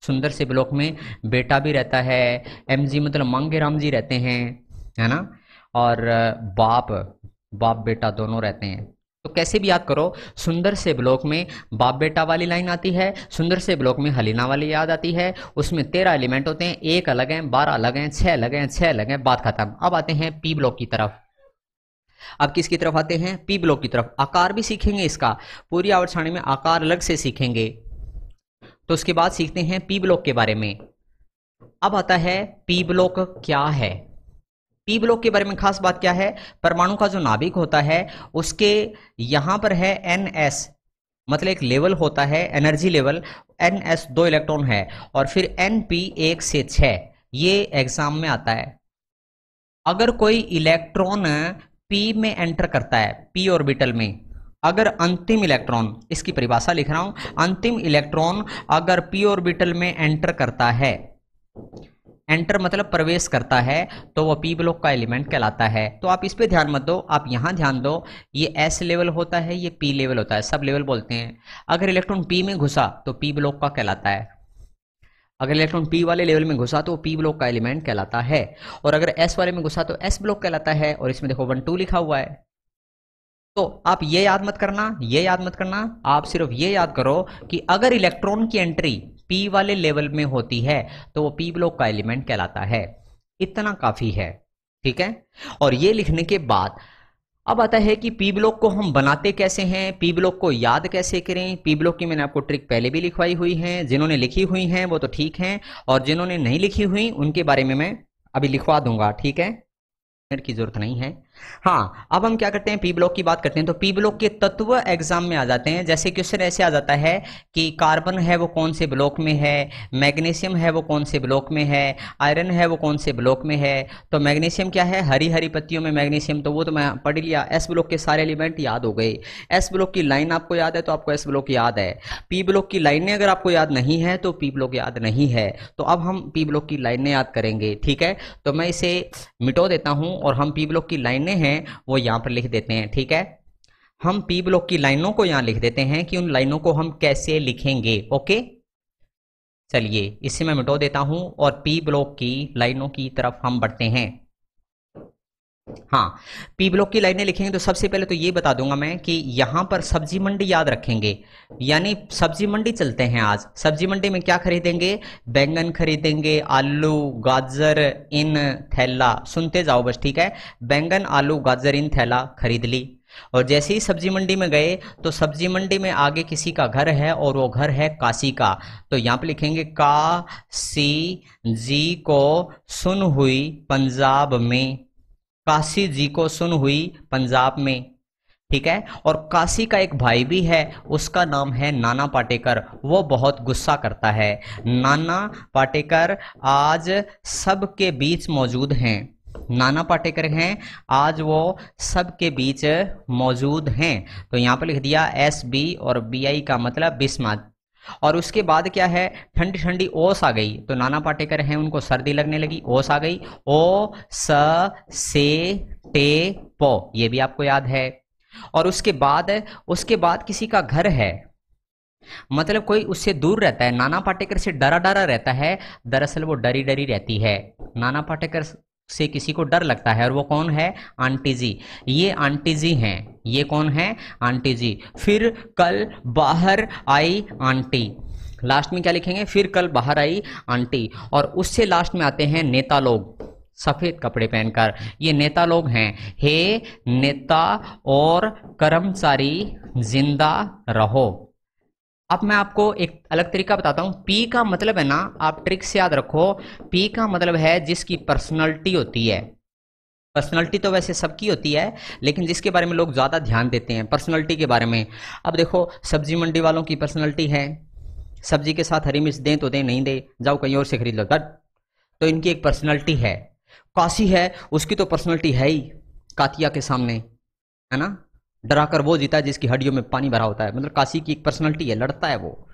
सुंदर से ब्लॉक में बेटा भी रहता है, एमजी मतलब मांगे राम जी रहते हैं, है ना, और बाप बाप बेटा दोनों रहते हैं। तो कैसे भी याद करो, सुंदर से ब्लॉक में बाप बेटा वाली लाइन आती है, सुंदर से ब्लॉक में हलीना वाली याद आती है। उसमें 13 एलिमेंट होते हैं, 1 अलग हैं, 12 अलग हैं, 6 अलग हैं, 6 अलग हैं, बात खत्म। अब आते हैं पी ब्लॉक की तरफ। अब किसकी तरफ आते हैं, पी ब्लॉक की तरफ। आकार भी सीखेंगे इसका, पूरी आवर्त सारणी में आकार अलग से सीखेंगे। तो उसके बाद सीखते हैं पी ब्लॉक के बारे में। अब आता है पी ब्लॉक क्या है। पी ब्लॉक के बारे में खास बात क्या है, परमाणु का जो नाभिक होता है उसके यहां पर है NS, मतलब एक लेवल होता है एनर्जी लेवल, NS 2 इलेक्ट्रॉन है, और फिर NP 1 से 6, ये एग्जाम में आता है। अगर कोई इलेक्ट्रॉन P में एंटर करता है, P ऑर्बिटल में, अगर अंतिम इलेक्ट्रॉन, इसकी परिभाषा लिख रहा हूं, अंतिम इलेक्ट्रॉन अगर P ऑर्बिटल में एंटर करता है, एंटर मतलब प्रवेश करता है, तो वह पी ब्लॉक का एलिमेंट कहलाता है। तो आप इस पे ध्यान मत दो, आप यहां ध्यान दो, ये एस लेवल होता है, ये पी लेवल होता है, सब लेवल बोलते हैं। अगर इलेक्ट्रॉन पी में घुसा तो पी ब्लॉक का कहलाता है, अगर इलेक्ट्रॉन पी वाले लेवल में घुसा तो पी ब्लॉक का एलिमेंट कहलाता है, और अगर एस वाले में घुसा तो एस ब्लॉक कहलाता है। और इसमें देखो 1 2 लिखा हुआ है। तो आप ये याद मत करना, ये याद मत करना, आप सिर्फ ये याद करो कि अगर इलेक्ट्रॉन की एंट्री पी वाले लेवल में होती है तो वो पी ब्लॉक का एलिमेंट कहलाता है। इतना काफी है, ठीक है। और ये लिखने के बाद अब आता है कि पी ब्लॉक को हम बनाते कैसे हैं, पी ब्लॉक को याद कैसे करें। पी ब्लॉक की मैंने आपको ट्रिक पहले भी लिखवाई हुई है, जिन्होंने लिखी हुई हैं वो तो ठीक हैं, और जिन्होंने नहीं लिखी हुई उनके बारे में मैं अभी लिखवा दूंगा, ठीक है, की जरूरत नहीं है। हाँ, अब हम क्या करते हैं, पी ब्लॉक की बात करते हैं। तो पी ब्लॉक के तत्व एग्जाम में आ जाते हैं। जैसे क्वेश्चन ऐसे आ जाता है कि कार्बन है वो कौन से ब्लॉक में है, मैग्नीशियम है वो कौन से ब्लॉक में है, आयरन है वो कौन से ब्लॉक में है। तो मैग्नीशियम क्या है, हरी हरी पत्तियों में मैग्नीशियम, तो वो तो मैं पढ़ लिया। एस ब्लॉक के सारे एलिमेंट याद हो गए। एस ब्लॉक की लाइन आपको याद है तो आपको एस ब्लॉक याद है। पी ब्लॉक की लाइनें अगर आपको याद नहीं है तो पी ब्लॉक याद नहीं है। तो अब हम पी ब्लॉक की लाइनें याद करेंगे, ठीक है। तो मैं इसे मिटो देता हूं और हम पी ब्लॉक की लाइनें हैं वो यहां पर लिख देते हैं, ठीक है। हम पी ब्लॉक की लाइनों को यहां लिख देते हैं कि उन लाइनों को हम कैसे लिखेंगे, ओके। चलिए इसे मैं मिटो देता हूं और पी ब्लॉक की लाइनों की तरफ हम बढ़ते हैं। हाँ, पी ब्लॉक की लाइनें लिखेंगे तो सबसे पहले तो ये बता दूंगा मैं कि यहां पर सब्जी मंडी याद रखेंगे, यानी सब्जी मंडी चलते हैं आज। सब्जी मंडी में क्या खरीदेंगे, बैंगन खरीदेंगे, आलू गाजर इन थैला, सुनते जाओ बस, ठीक है। बैंगन आलू गाजर इन थैला खरीद ली, और जैसे ही सब्जी मंडी में गए तो सब्जी मंडी में आगे किसी का घर है और वो घर है काशी का। तो यहां पे लिखेंगे काशी जी को सुन हुई पंजाब में, काशी जी को सुन हुई पंजाब में, ठीक है। और काशी का एक भाई भी है, उसका नाम है नाना पाटेकर, वो बहुत गुस्सा करता है। नाना पाटेकर आज सबके बीच मौजूद हैं, नाना पाटेकर हैं आज वो सबके बीच मौजूद हैं। तो यहां पर लिख दिया SB और BI का मतलब बिस्मात। और उसके बाद क्या है, ठंडी ठंडी ओस आ गई, तो नाना पाटेकर हैं उनको सर्दी लगने लगी, ओस आ गई, ओ स से टे पो, ये भी आपको याद है। और उसके बाद किसी का घर है, मतलब कोई उससे दूर रहता है, नाना पाटेकर से डरा डरा रहता है, दरअसल वो डरी डरी रहती है। नाना पाटेकर से किसी को डर लगता है, और वो कौन है? आंटी जी। ये आंटी जी हैं। ये कौन है? आंटी जी। फिर कल बाहर आई आंटी, लास्ट में क्या लिखेंगे? फिर कल बाहर आई आंटी। और उससे लास्ट में आते हैं नेता लोग, सफेद कपड़े पहनकर। ये नेता लोग हैं। हे नेता और कर्मचारी जिंदा रहो। अब मैं आपको एक अलग तरीका बताता हूं। पी का मतलब है ना, आप ट्रिक से याद रखो, पी का मतलब है जिसकी पर्सनैलिटी होती है। पर्सनैलिटी तो वैसे सबकी होती है, लेकिन जिसके बारे में लोग ज्यादा ध्यान देते हैं पर्सनैलिटी के बारे में। अब देखो, सब्जी मंडी वालों की पर्सनैलिटी है, सब्जी के साथ हरी मिर्च दें तो दें, नहीं दे जाओ कहीं और से खरीद लो, तो इनकी एक पर्सनैलिटी है। काशी है, उसकी तो पर्सनैलिटी है ही, कातिया के सामने, है ना, डरा कर वो जीता है जिसकी हड्डियों में पानी भरा होता है। मतलब काशी की एक पर्सनैलिटी है, लड़ता है वो।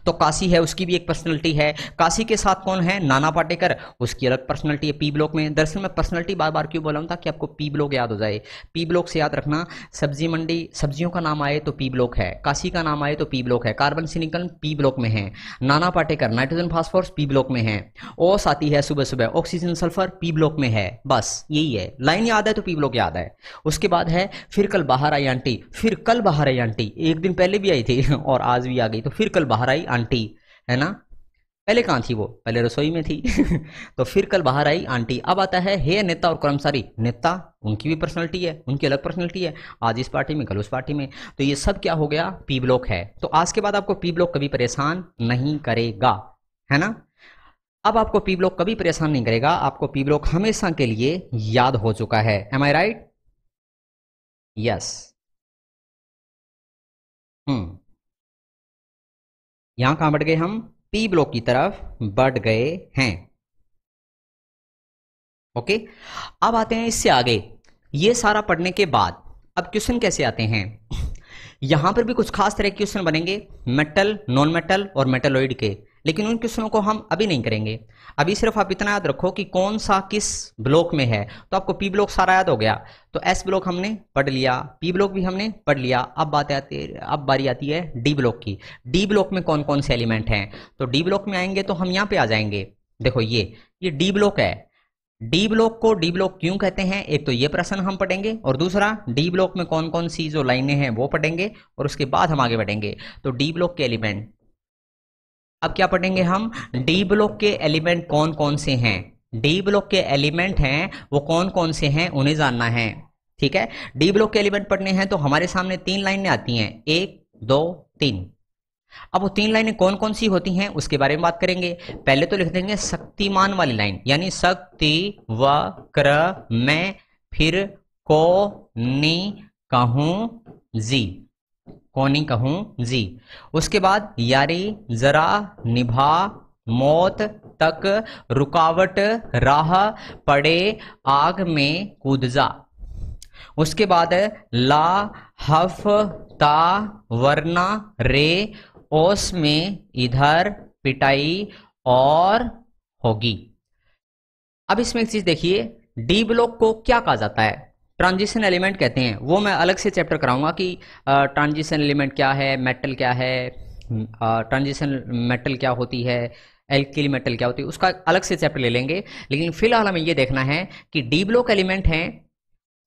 तो काशी है, उसकी भी एक पर्सनैलिटी है। काशी के साथ कौन है? नाना पाटेकर, उसकी अलग पर्सनैलिटी है पी ब्लॉक में। दरअसल मैं पर्सनैलिटी बार बार क्यों बोला हूं? ताकि आपको पी ब्लॉक याद हो जाए। पी ब्लॉक से याद रखना, सब्जी मंडी, सब्जियों का नाम आए तो पी ब्लॉक है, काशी का नाम आए तो पी ब्लॉक है, कार्बन से निकल पी ब्लॉक में है, Nana Patekar nitrogen phosphorus P block में है, ओस आती है सुबह सुबह, ऑक्सीजन सल्फर पी ब्लॉक में है। बस यही है, लाइन याद है तो पी ब्लॉक याद है। उसके बाद है फिर कल बाहर आई आंटी। फिर कल बाहर आई आंटी, एक दिन पहले भी आई थी और आज भी आ गई, तो फिर कल बाहर आई आंटी, है ना। पहले कहां थी वो? पहले रसोई में थी तो फिर कल बाहर आई आंटी। अब आता है हे नेता और कर्मचारी। नेता, उनकी भी पर्सनैलिटी है, उनकी अलग पर्सनैलिटी है, आज इस पार्टी में कल उस पार्टी में। तो ये सब क्या हो गया? पी ब्लॉक है। तो आज के बाद आपको पी ब्लॉक कभी परेशान नहीं करेगा, है ना। अब आपको पी ब्लॉक कभी परेशान नहीं करेगा, आपको पी ब्लॉक हमेशा के लिए याद हो चुका है। एम आई राइट? यस। यहां कहां बढ़ गए हम? पी ब्लॉक की तरफ बढ़ गए हैं। ओके, अब आते हैं इससे आगे। ये सारा पढ़ने के बाद अब क्वेश्चन कैसे आते हैं? यहां पर भी कुछ खास तरह के क्वेश्चन बनेंगे, मेटल, नॉन मेटल और मेटलॉइड के, लेकिन उन क्वेश्चनों को हम अभी नहीं करेंगे। अभी सिर्फ आप इतना याद रखो कि कौन सा किस ब्लॉक में है। तो आपको पी ब्लॉक सारा याद हो गया, तो एस ब्लॉक हमने पढ़ लिया, पी ब्लॉक भी हमने पढ़ लिया। अब बारी आती है डी ब्लॉक की। डी ब्लॉक में कौन कौन से एलिमेंट हैं? तो डी ब्लॉक में आएंगे तो हम यहाँ पे आ जाएंगे। देखो ये डी ब्लॉक है। डी ब्लॉक को डी ब्लॉक क्यों कहते हैं, एक तो ये प्रश्न हम पढ़ेंगे, और दूसरा डी ब्लॉक में कौन कौन सी जो लाइनें हैं वो पढ़ेंगे, और उसके बाद हम आगे बढ़ेंगे। तो डी ब्लॉक के एलिमेंट, अब क्या पढ़ेंगे हम? डी ब्लॉक के एलिमेंट कौन कौन से हैं, डी ब्लॉक के एलिमेंट हैं वो कौन कौन से हैं, उन्हें जानना है। ठीक है, डी ब्लॉक के एलिमेंट पढ़ने हैं तो हमारे सामने 3 लाइनें आती हैं, 1 2 3। अब वो 3 लाइनें कौन कौन सी होती हैं उसके बारे में बात करेंगे। पहले तो लिख देंगे शक्तिमान वाली लाइन, यानी शक्ति व क्र में, फिर को नी कहूं जी, कौनी कहूं जी। उसके बाद यारी जरा निभा मौत तक रुकावट राह पड़े आग में कूद जा। उसके बाद ला हफ ता वरना रे ओस में इधर पिटाई और होगी। अब इसमें एक चीज देखिए, डी ब्लॉक को क्या कहा जाता है? ट्रांजिशन एलिमेंट कहते हैं। वो मैं अलग से चैप्टर कराऊंगा कि ट्रांजिशन एलिमेंट क्या है, मेटल क्या है, ट्रांजिशन मेटल क्या होती है, एल्किल मेटल क्या होती है, उसका अलग से चैप्टर ले लेंगे। लेकिन फिलहाल हमें ये देखना है कि डी ब्लॉक एलिमेंट हैं,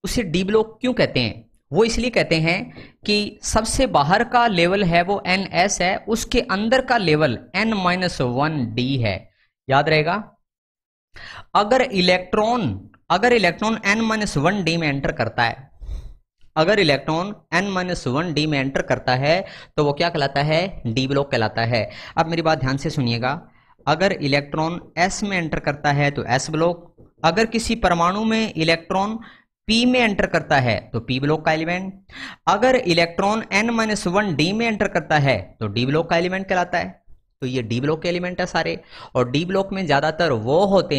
उसे डी ब्लॉक क्यों कहते हैं? वो इसलिए कहते हैं कि सबसे बाहर का लेवल है वो NS है, उसके अंदर का लेवल N-1D है। याद रहेगा, अगर इलेक्ट्रॉन N-1D में एंटर करता है, अगर इलेक्ट्रॉन N-1D में एंटर करता है तो वो क्या कहलाता है? डी ब्लॉक कहलाता है। अब मेरी बात ध्यान से सुनिएगा, अगर इलेक्ट्रॉन S में एंटर करता है तो S ब्लॉक, अगर किसी परमाणु में इलेक्ट्रॉन P में एंटर करता है तो P ब्लॉक का एलिमेंट, अगर इलेक्ट्रॉन N-1D में एंटर करता है तो D ब्लॉक का एलिमेंट कहलाता है। तो ये डी ब्लॉक के एलिमेंट है सारे। और डी ब्लॉक में ज्यादातर वो होते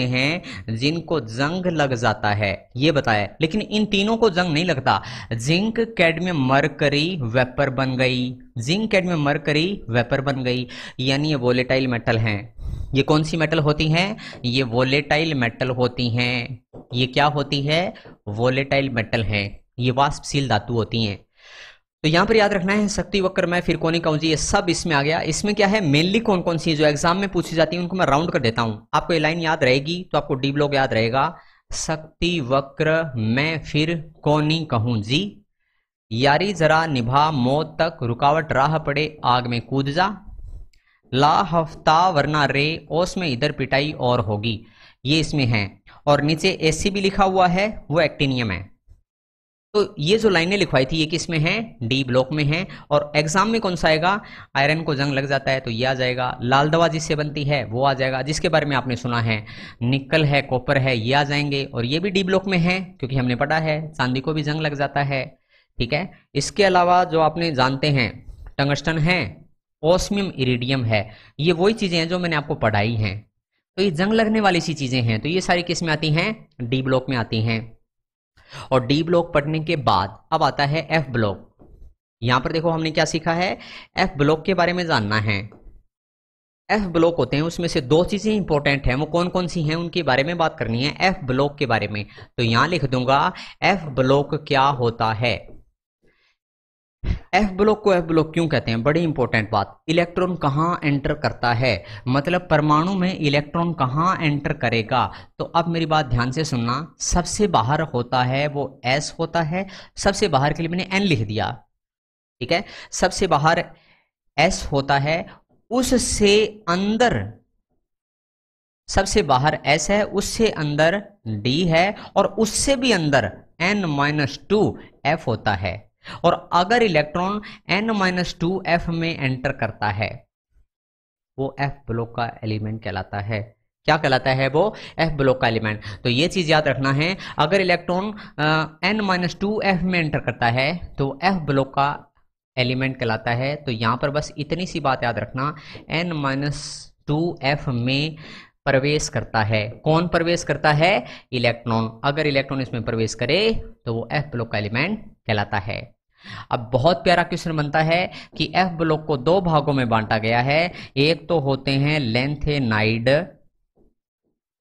हैं जिनको जंग लग जाता है, ये बताया। लेकिन इन तीनों को जंग नहीं लगता। जिंक कैडमियम मरकरी वेपर बन गई, जिंक कैडमियम मरकरी वेपर बन गई, यानी ये वोलेटाइल मेटल हैं। ये कौन सी मेटल होती हैं? ये वोलेटाइल मेटल होती हैं। ये क्या होती है? वोलेटाइल मेटल हैं। ये वाष्पशील धातु होती हैं। तो यहां पर याद रखना है शक्ति वक्र में, फिर कोनिक कौन सी, ये सब इसमें आ गया। इसमें क्या है, मेनली कौन कौन सी जो एग्जाम में पूछी जाती है उनको मैं राउंड कर देता हूं। आपको ये लाइन याद रहेगी तो आपको डी ब्लॉक याद रहेगा। शक्ति वक्र में फिर कोनी कहूं जी, यारी जरा निभा मौत तक, रुकावट राह पड़े आग में कूद जा, ला हफ्ता वरना रे, ओस में इधर पिटाई और होगी, ये इसमें है। और नीचे एसी भी लिखा हुआ है, वो एक्टिनियम है। तो ये जो लाइनें लिखवाई थी ये किस में है, डी ब्लॉक में है। और एग्जाम में कौन सा आएगा, आयरन को जंग लग जाता है तो ये आ जाएगा, लाल दवा जिससे बनती है वो आ जाएगा, जिसके बारे में आपने सुना है, निकल है, कॉपर है, ये आ जाएंगे। और ये भी डी ब्लॉक में है क्योंकि हमने पढ़ा है चांदी को भी जंग लग जाता है, ठीक है। इसके अलावा जो आपने जानते हैं टंगस्टन है, ओस्मियम इरिडियम है, ये वही चीजें हैं जो मैंने आपको पढ़ाई हैं। तो ये जंग लगने वाली सी चीजें हैं, तो ये सारी किस में आती हैं, डी ब्लॉक में आती हैं। और डी ब्लॉक पढ़ने के बाद अब आता है एफ ब्लॉक। यहां पर देखो हमने क्या सीखा है, एफ ब्लॉक के बारे में जानना है। एफ ब्लॉक होते हैं उसमें से दो चीजें इंपॉर्टेंट हैं, वो कौन कौन सी हैं उनके बारे में बात करनी है एफ ब्लॉक के बारे में। तो यहां लिख दूंगा एफ ब्लॉक क्या होता है। एफ ब्लॉक को एफ ब्लॉक क्यों कहते हैं, बड़ी इंपॉर्टेंट बात, इलेक्ट्रॉन कहां एंटर करता है, मतलब परमाणु में इलेक्ट्रॉन कहां एंटर करेगा। तो अब मेरी बात ध्यान से सुनना, सबसे बाहर होता है वो एस होता है, सबसे बाहर के लिए मैंने एन लिख दिया, ठीक है। सबसे बाहर एस होता है, उससे अंदर, सबसे बाहर एस है, उससे अंदर डी है, और उससे भी अंदर n-2 एफ होता है। और अगर इलेक्ट्रॉन n-2 में एंटर करता है वो एफ ब्लॉक का एलिमेंट कहलाता है। क्या कहलाता है वो, एफ ब्लॉक का एलिमेंट। तो ये चीज याद रखना है, अगर इलेक्ट्रॉन n-2 में एंटर करता है तो एफ ब्लॉक का एलिमेंट कहलाता है। तो यहां पर बस इतनी सी बात याद रखना, n-2 में प्रवेश करता है, कौन प्रवेश करता है, इलेक्ट्रॉन। अगर इलेक्ट्रॉन इसमें प्रवेश करे तो वो एफ ब्लॉक का एलिमेंट कहलाता है। अब बहुत प्यारा क्वेश्चन बनता है कि एफ ब्लॉक को दो भागों में बांटा गया है, एक तो होते हैं लेंथेनाइड,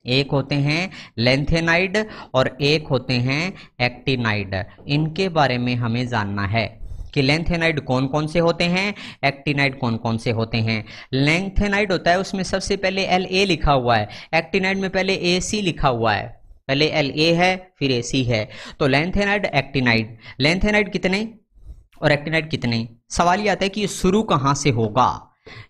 एक होते हैं लेंथेनाइड और एक होते हैं एक्टिनाइड। इनके बारे में हमें जानना है कि लेंथेनाइड कौन कौन से होते हैं, एक्टिनाइड कौन कौन से होते हैं। लेंथेनाइड होता है उसमें सबसे पहले La लिखा हुआ है, एक्टिनाइड में पहले AC लिखा हुआ है, पहले La है फिर AC है। तो लेंथेनाइड एक्टिनाइड, लेंथेनाइड कितने और एक्टिनाइड कितने, सवाल ये आता है कि ये शुरू कहां से होगा,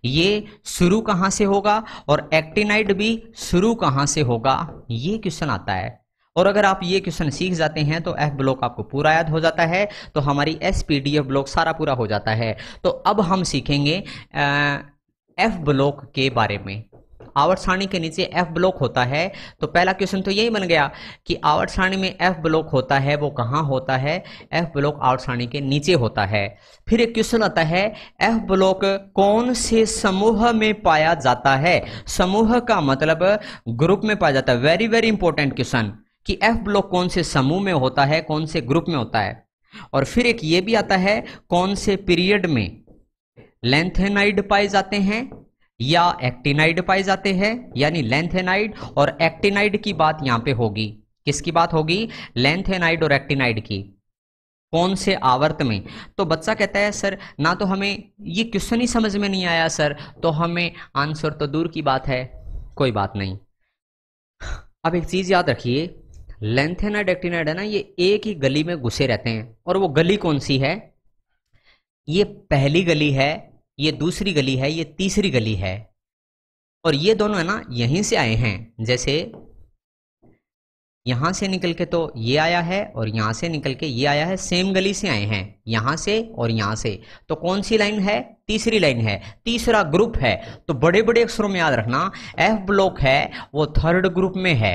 ये शुरू कहां से होगा, और एक्टिनाइड भी शुरू कहां से होगा, ये क्वेश्चन आता है। और अगर आप ये क्वेश्चन सीख जाते हैं तो एफ ब्लॉक आपको पूरा याद हो जाता है, तो हमारी SPDF ब्लॉक सारा पूरा हो जाता है। तो अब हम सीखेंगे एफ ब्लॉक के बारे में। आवर्त सारणी के नीचे एफ ब्लॉक होता है, तो पहला क्वेश्चन तो यही बन गया कि आवर्त सारणी में एफ ब्लॉक होता है वो कहां होता है, एफ ब्लॉक आवर्त सारणी के नीचे होता है। फिर एक क्वेश्चन आता है एफ ब्लॉक कौन से समूह में पाया जाता है, समूह का मतलब ग्रुप में पाया जाता है। वेरी वेरी इंपॉर्टेंट क्वेश्चन कि एफ ब्लॉक कौन से समूह में होता है, कौन से ग्रुप में होता है। और फिर एक ये भी आता है कौन से पीरियड में लेंथेनाइड पाए जाते हैं या एक्टिनाइड पाए जाते हैं, यानी लेंथेनाइड और एक्टिनाइड की बात यहां पे होगी। किसकी बात होगी, लेंथेनाइड और एक्टिनाइड की, कौन से आवर्त में। तो बच्चा कहता है सर ना तो हमें ये क्वेश्चन ही समझ में नहीं आया सर, तो हमें आंसर तो दूर की बात है, कोई बात नहीं। अब एक चीज याद रखिए, लेंथेनाइड एक्टिनाइड है ना, ये एक ही गली में घुसे रहते हैं। और वो गली कौन सी है, ये पहली गली है, ये दूसरी गली है, ये तीसरी गली है। और ये दोनों है ना यहीं से आए हैं, जैसे यहां से निकल के तो ये आया है और यहां से निकल के ये आया है, सेम गली से आए हैं, यहां से और यहां से। तो कौन सी लाइन है, तीसरी लाइन है, तीसरा ग्रुप है। तो बड़े बड़े अक्षरों में याद रखना, एफ ब्लॉक है वो थर्ड ग्रुप में है।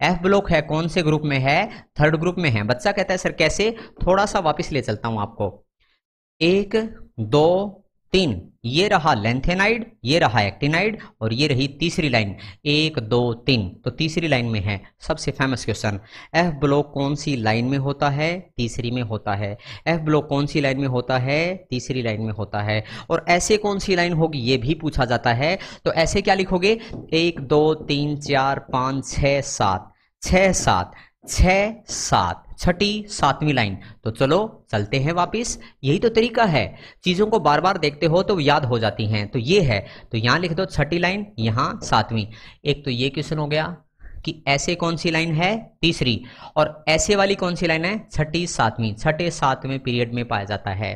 एफ ब्लॉक है कौन से ग्रुप में है, थर्ड ग्रुप में है। बच्चा कहता है सर कैसे, थोड़ा सा वापस ले चलता हूं आपको। 1 2 3, ये रहा लेंथेनाइड, ये रहा एक्टिनाइड, और ये रही तीसरी लाइन 1 2 3। तो तीसरी लाइन में है। सबसे फेमस क्वेश्चन, एफ ब्लॉक कौन सी लाइन में होता है, तीसरी में होता है। एफ ब्लॉक कौन सी लाइन में होता है, तीसरी लाइन में होता है। और ऐसे कौन सी लाइन होगी ये भी पूछा जाता है। तो ऐसे क्या लिखोगे, 1 2 3 4 5 6 7, 6 7 6 7, छठी सातवीं लाइन। तो चलो चलते हैं वापिस। यही तो तरीका है, चीजों को बार बार देखते हो तो याद हो जाती हैं। तो ये है, तो यहां लिख दो छठी लाइन, यहां सातवीं। एक तो ये क्वेश्चन हो गया कि ऐसे कौन सी लाइन है, तीसरी, और ऐसे वाली कौन सी लाइन है, छठी सातवीं। छठे सातवें पीरियड में पाया जाता है।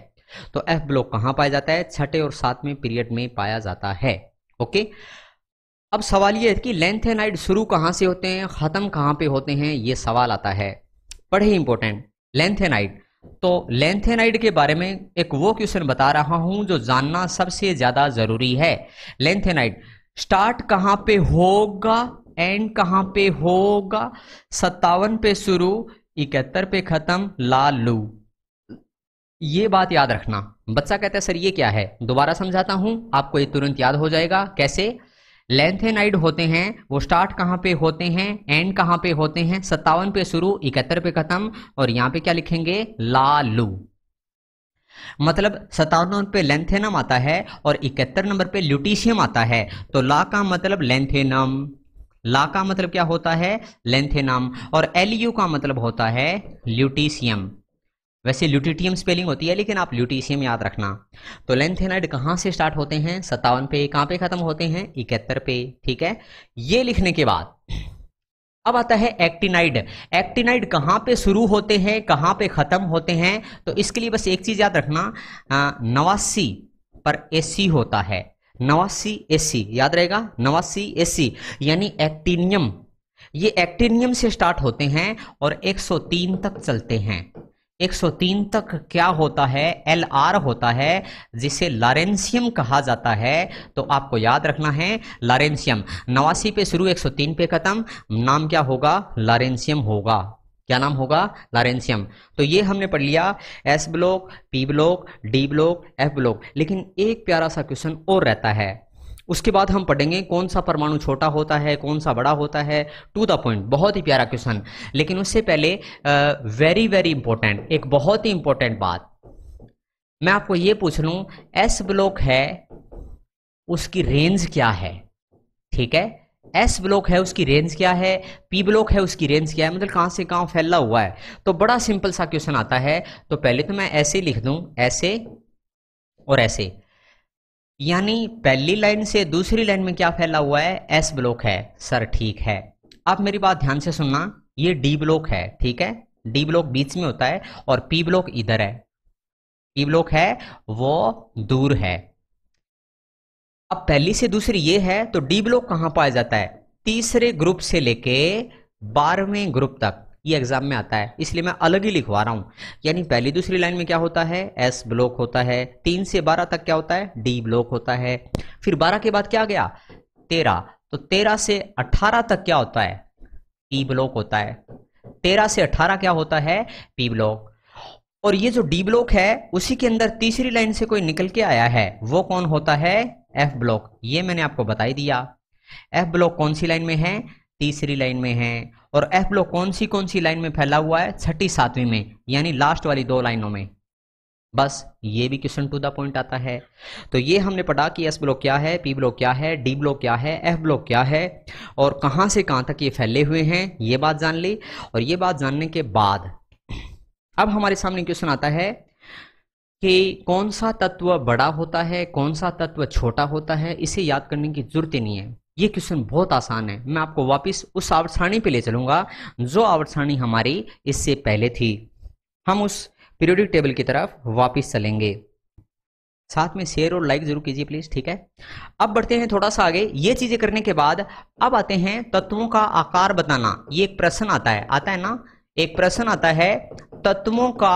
तो एफ ब्लॉक कहां पाया जाता है, छठे और सातवें पीरियड में पाया जाता है। ओके, अब सवाल ये है कि लैंथेनाइड शुरू कहां से होते हैं, खत्म कहां पे होते हैं, ये सवाल आता है, बड़े इंपॉर्टेंट। लैंथेनाइड, तो लैंथेनाइड के बारे में एक वो क्वेश्चन बता रहा हूं जो जानना सबसे ज्यादा जरूरी है। लैंथेनाइड स्टार्ट कहां पे होगा, एंड कहां पे होगा, 57 पे शुरू, 71 पे खत्म, लालू। ये बात याद रखना। बच्चा कहता है सर ये क्या है, दोबारा समझाता हूं, आपको ये तुरंत याद हो जाएगा। कैसे, लैंथेनाइड होते हैं वो स्टार्ट कहां पे होते हैं, एंड कहां पे होते हैं, 57 पे शुरू, 71 पे खत्म, और यहां पे क्या लिखेंगे, लालू। मतलब 57 नंबर पे लैंथेनम आता है और 71 नंबर पे ल्यूटीशियम आता है। तो ला का मतलब लैंथेनम, ला का मतलब क्या होता है, लैंथेनम, और एलयू का मतलब होता है ल्यूटीशियम। वैसे ल्यूटिटियम स्पेलिंग होती है, लेकिन आप ल्यूटीशियम याद रखना। तो लैंथेनाइड कहां से स्टार्ट होते हैं, 57 पे, कहां पे खत्म होते हैं, 71 पे। ठीक है, ये लिखने के बाद अब आता है एक्टिनाइड। एक्टिनाइड कहां पे शुरू होते हैं, कहां पे खत्म होते हैं, तो इसके लिए बस एक चीज याद रखना, 89 पर एसी होता है, 89 एसी याद रहेगा, 89 एसी यानी एक्टिनियम। ये एक्टिनियम से स्टार्ट होते हैं और 103 तक चलते हैं। 103 तक क्या होता है, LR होता है, जिसे लॉरेंशियम कहा जाता है। तो आपको याद रखना है लॉरेंशियम, 89 पे शुरू, 103 पे खत्म, नाम क्या होगा, लॉरेंशियम होगा। क्या नाम होगा, लॉरेंशियम। तो ये हमने पढ़ लिया S block, P block, D block, F block. लेकिन एक प्यारा सा क्वेश्चन और रहता है, उसके बाद हम पढ़ेंगे कौन सा परमाणु छोटा होता है, कौन सा बड़ा होता है, टू द पॉइंट, बहुत ही प्यारा क्वेश्चन। लेकिन उससे पहले वेरी वेरी इंपॉर्टेंट, एक बहुत ही इंपॉर्टेंट बात मैं आपको ये पूछ लूं, एस ब्लॉक है उसकी रेंज क्या है। ठीक है, एस ब्लॉक है उसकी रेंज क्या है, पी ब्लॉक है उसकी रेंज क्या है, मतलब कहां से कहां फैला हुआ है। तो बड़ा सिंपल सा क्वेश्चन आता है। तो पहले तो मैं ऐसे लिख दूं, ऐसे और ऐसे, यानी पहली लाइन से दूसरी लाइन में क्या फैला हुआ है, एस ब्लॉक है। सर ठीक है, आप मेरी बात ध्यान से सुनना, ये डी ब्लॉक है। ठीक है, डी ब्लॉक बीच में होता है और पी ब्लॉक इधर है, पी ब्लॉक है वो दूर है। अब पहली से दूसरी ये है, तो डी ब्लॉक कहां पाया जाता है, तीसरे ग्रुप से लेके 12वें ग्रुप तक। ये एग्जाम में आता है, इसलिए मैं अलग ही लिखवा रहा हूं। यानी पहली दूसरी लाइन में क्या होता है, एस ब्लॉक होता है, 3 से 12 तक क्या होता है, डी ब्लॉक होता है। फिर 12 के बाद क्या गया, 13, तो 13 से 18 तक क्या होता है, पी ब्लॉक होता है। 13 से 18 क्या होता है, पी ब्लॉक। और ये जो डी ब्लॉक है उसी के अंदर तीसरी लाइन से कोई निकल के आया है, वो कौन होता है, एफ ब्लॉक। ये मैंने आपको बता ही दिया। एफ ब्लॉक कौन सी लाइन में है, तीसरी लाइन में है। और एफ ब्लॉक कौन सी लाइन में फैला हुआ है, छठी सातवीं में, यानी लास्ट वाली 2 लाइनों में। बस ये भी क्वेश्चन टू द पॉइंट आता है। तो ये हमने पढ़ा कि एस ब्लॉक क्या है, पी ब्लॉक क्या है, डी ब्लॉक क्या है, एफ ब्लॉक क्या है, और कहां से कहां तक ये फैले हुए हैं, ये बात जान ली। और ये बात जानने के बाद अब हमारे सामने क्वेश्चन आता है कि कौन सा तत्व बड़ा होता है, कौन सा तत्व छोटा होता है। इसे याद करने की जरूरत ही नहीं है, ये क्वेश्चन बहुत आसान है। मैं आपको वापस उस आवर्त सारणी पे ले चलूंगा जो आवर्त सारणी हमारी इससे पहले थी। हम उस पीरियोडिक टेबल की तरफ वापस चलेंगे। साथ में शेयर और लाइक जरूर कीजिए प्लीज। ठीक है, अब बढ़ते हैं थोड़ा सा आगे। ये चीजें करने के बाद अब आते हैं तत्वों का आकार बताना। ये एक प्रश्न आता है ना, एक प्रश्न आता है, तत्वों का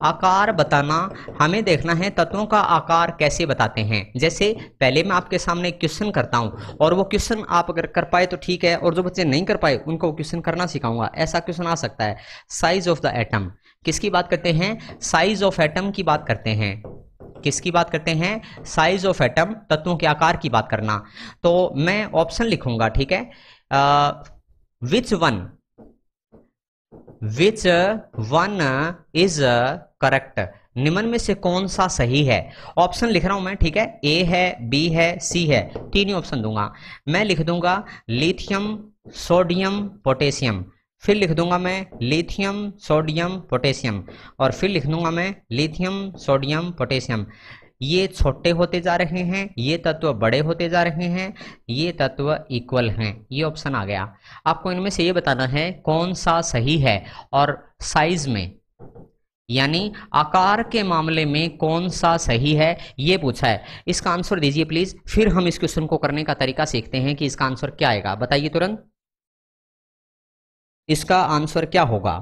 आकार बताना। हमें देखना है तत्वों का आकार कैसे बताते हैं। जैसे पहले मैं आपके सामने एक क्वेश्चन करता हूं और वो क्वेश्चन आप अगर कर पाए तो ठीक है, और जो बच्चे नहीं कर पाए उनको क्वेश्चन करना सिखाऊंगा। ऐसा क्वेश्चन आ सकता है, साइज ऑफ द एटम। किसकी बात करते हैं, साइज ऑफ एटम की बात करते हैं। किसकी बात करते हैं, साइज ऑफ एटम, तत्वों के आकार की बात करना। तो मैं ऑप्शन लिखूंगा। ठीक है, विच वन इज करेक्ट, निम्न में से कौन सा सही है। ऑप्शन लिख रहा हूं मैं। ठीक है, ए है, बी है, सी है, 3 ही ऑप्शन दूंगा। मैं लिख दूंगा लिथियम, सोडियम, पोटेशियम। फिर लिख दूंगा मैं लिथियम सोडियम पोटेशियम, और फिर लिख दूंगा मैं लिथियम सोडियम पोटेशियम। ये छोटे होते जा रहे हैं, ये तत्व बड़े होते जा रहे हैं, ये तत्व इक्वल हैं। ये ऑप्शन आ गया। आपको इनमें से ये बताना है कौन सा सही है, और साइज में यानी आकार के मामले में कौन सा सही है ये पूछा है। इसका आंसर दीजिए प्लीज, फिर हम इस क्वेश्चन को करने का तरीका सीखते हैं कि इसका आंसर क्या आएगा। बताइए तुरंत, इसका आंसर क्या होगा।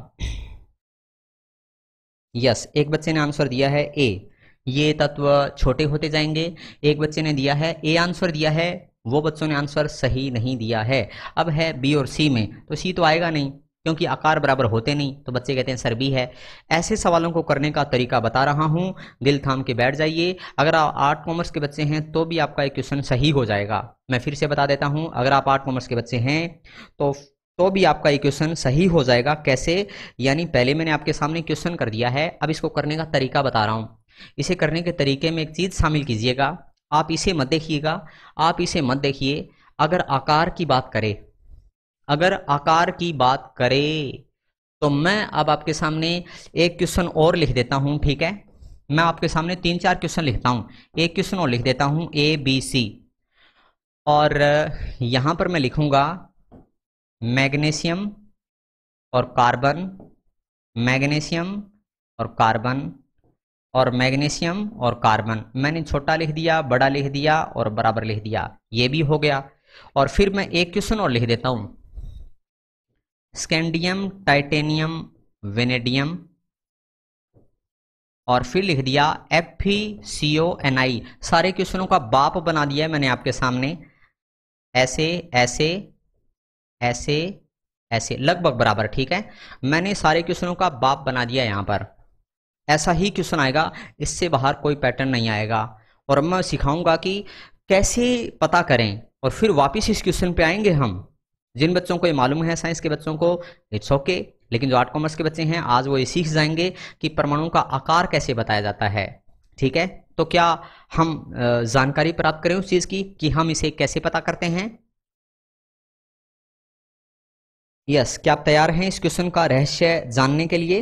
यस, एक बच्चे ने आंसर दिया है ए, ये तत्व छोटे होते जाएंगे। एक बच्चे ने दिया है ए आंसर दिया है, वो बच्चों ने आंसर सही नहीं दिया है। अब है बी और सी में, तो सी तो आएगा नहीं क्योंकि आकार बराबर होते नहीं, तो बच्चे कहते हैं सर बी है। ऐसे सवालों को करने का तरीका बता रहा हूं, दिल थाम के बैठ जाइए। अगर आप आर्ट कॉमर्स के बच्चे हैं तो भी आपका एक क्वेश्चन सही हो जाएगा। मैं फिर से बता देता हूं, अगर आप आर्ट कॉमर्स के बच्चे हैं तो भी आपका ये क्वेश्चन सही हो जाएगा। कैसे, यानी पहले मैंने आपके सामने क्वेश्चन कर दिया है, अब इसको करने का तरीका बता रहा हूं। इसे करने के तरीके में एक चीज शामिल कीजिएगा, आप इसे मत देखिएगा, आप इसे मत देखिए। अगर आकार की बात करें, अगर आकार की बात करें तो मैं अब आपके सामने एक क्वेश्चन और लिख देता हूं, ठीक है। मैं आपके सामने 3-4 क्वेश्चन लिखता हूं, एक क्वेश्चन और लिख देता हूं ए बी सी, और यहां पर मैं लिखूंगा मैग्नीशियम और कार्बन, मैग्नीशियम और कार्बन, और मैग्नीशियम और कार्बन। मैंने छोटा लिख दिया, बड़ा लिख दिया और बराबर लिख दिया, ये भी हो गया। और फिर मैं एक क्वेश्चन और लिख देता हूं, स्कैंडियम टाइटेनियम वेनेडियम, और फिर लिख दिया FeCO(Ni)। सारे क्वेश्चनों का बाप बना दिया है मैंने आपके सामने, ऐसे ऐसे ऐसे ऐसे लगभग बराबर, ठीक है। मैंने सारे क्वेश्चनों का बाप बना दिया यहां पर। ऐसा ही क्वेश्चन आएगा, इससे बाहर कोई पैटर्न नहीं आएगा। और मैं सिखाऊंगा कि कैसे पता करें, और फिर वापस इस क्वेश्चन पे आएंगे हम। जिन बच्चों को ये मालूम है, साइंस के बच्चों को इट्स ओके, लेकिन जो आर्ट कॉमर्स के बच्चे हैं आज वो ये सीख जाएंगे कि परमाणु का आकार कैसे बताया जाता है, ठीक है। तो क्या हम जानकारी प्राप्त करें उस चीज की कि हम इसे कैसे पता करते हैं। यस, क्या आप तैयार हैं इस क्वेश्चन का रहस्य जानने के लिए।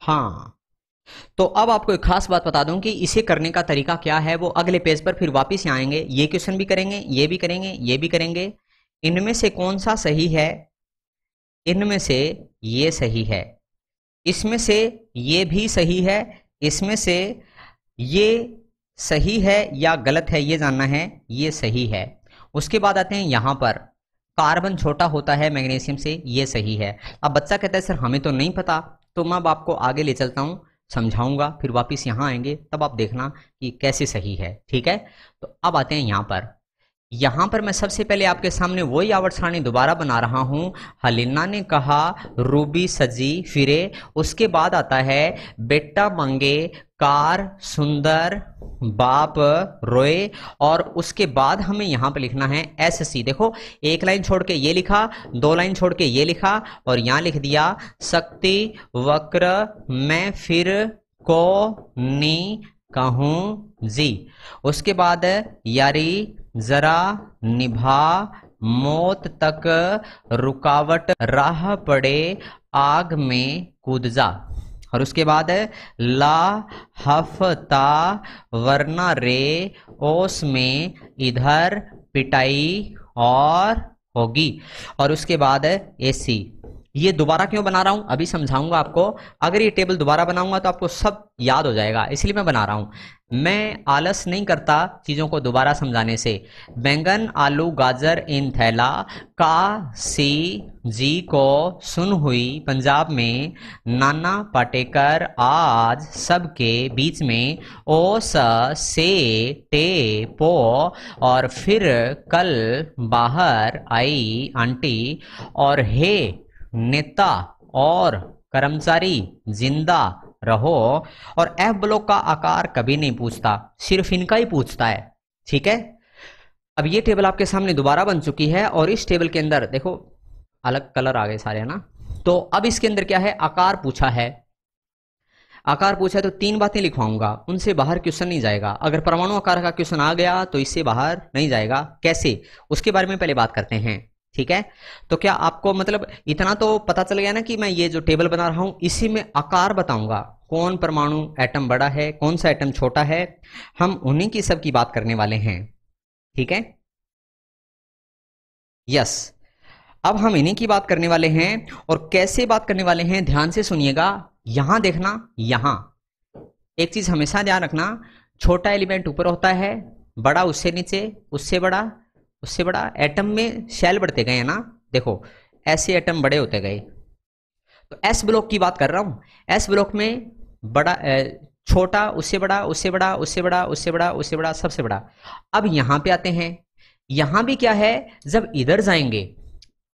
हाँ, तो अब आपको एक खास बात बता दूं कि इसे करने का तरीका क्या है, वो अगले पेज पर फिर वापस यहाँ आएंगे। ये क्वेश्चन भी करेंगे, ये भी करेंगे, ये भी करेंगे। इनमें से कौन सा सही है, इनमें से ये सही है, इसमें से ये भी सही है, इसमें से ये सही है या गलत है ये जानना है, ये सही है। उसके बाद आते हैं यहाँ पर, कार्बन छोटा होता है मैग्नीशियम से, ये सही है। अब बच्चा कहता है सर हमें तो नहीं पता, तो मैं अब आपको आगे ले चलता हूँ, समझाऊंगा, फिर वापस यहाँ आएंगे, तब आप देखना कि कैसे सही है, ठीक है। तो अब आते हैं यहाँ पर। यहाँ पर मैं सबसे पहले आपके सामने वही आवर्त सारणी दोबारा बना रहा हूँ। हलीना ने कहा रूबी सजी फिरे, उसके बाद आता है बेटा मंगे कार सुंदर बाप रोए, और उसके बाद हमें यहाँ पे लिखना है SC। देखो, एक लाइन छोड़ के ये लिखा, 2 लाइन छोड़ के ये लिखा, और यहाँ लिख दिया शक्ति वक्र मैं फिर को नी कहूँ जी। उसके बाद यारी जरा निभा मौत तक रुकावट राह पड़े आग में कूद जा। और उसके बाद ला हफ्ता वरना रे ओस में इधर पिटाई और होगी। और उसके बाद AC। ये दोबारा क्यों बना रहा हूं अभी समझाऊंगा आपको। अगर ये टेबल दोबारा बनाऊंगा तो आपको सब याद हो जाएगा, इसलिए मैं बना रहा हूं। मैं आलस नहीं करता चीजों को दोबारा समझाने से। बैंगन आलू गाजर इन थैला का सी जी को सुन हुई पंजाब में नाना पाटेकर आज सबके बीच में ओ से टे पो। और फिर कल बाहर आई आंटी और हे नेता और कर्मचारी जिंदा रहो। और F ब्लॉक का आकार कभी नहीं पूछता, सिर्फ इनका ही पूछता है, ठीक है। अब ये टेबल आपके सामने दोबारा बन चुकी है और इस टेबल के अंदर देखो अलग कलर आ गए सारे, है ना। तो अब इसके अंदर क्या है, आकार पूछा है। आकार पूछा है तो 3 बातें लिखवाऊंगा, उनसे बाहर क्वेश्चन नहीं जाएगा। अगर परमाणु आकार का क्वेश्चन आ गया तो इससे बाहर नहीं जाएगा। कैसे, उसके बारे में पहले बात करते हैं, ठीक है। तो क्या आपको मतलब इतना तो पता चल गया ना कि मैं ये जो टेबल बना रहा हूं इसी में आकार बताऊंगा, कौन परमाणु एटम बड़ा है, कौन सा एटम छोटा है, हम उन्हीं की सब की बात करने वाले हैं, ठीक है। यस, अब हम इन्हीं की बात करने वाले हैं। और कैसे बात करने वाले हैं, ध्यान से सुनिएगा। यहां देखना, यहां एक चीज हमेशा ध्यान रखना, छोटा एलिमेंट ऊपर होता है, बड़ा उससे नीचे, उससे बड़ा, उससे बड़ा। एटम में शेल बढ़ते गए हैं ना, देखो ऐसे एटम बड़े होते गए। तो एस ब्लॉक की बात कर रहा हूं। एस ब्लॉक में बड़ा छोटा, उससे बड़ा, उससे बड़ा, उससे बड़ा, उससे बड़ा, उससे बड़ा, सबसे बड़ा। अब यहां पे आते हैं। यहां भी क्या है, जब इधर जाएंगे,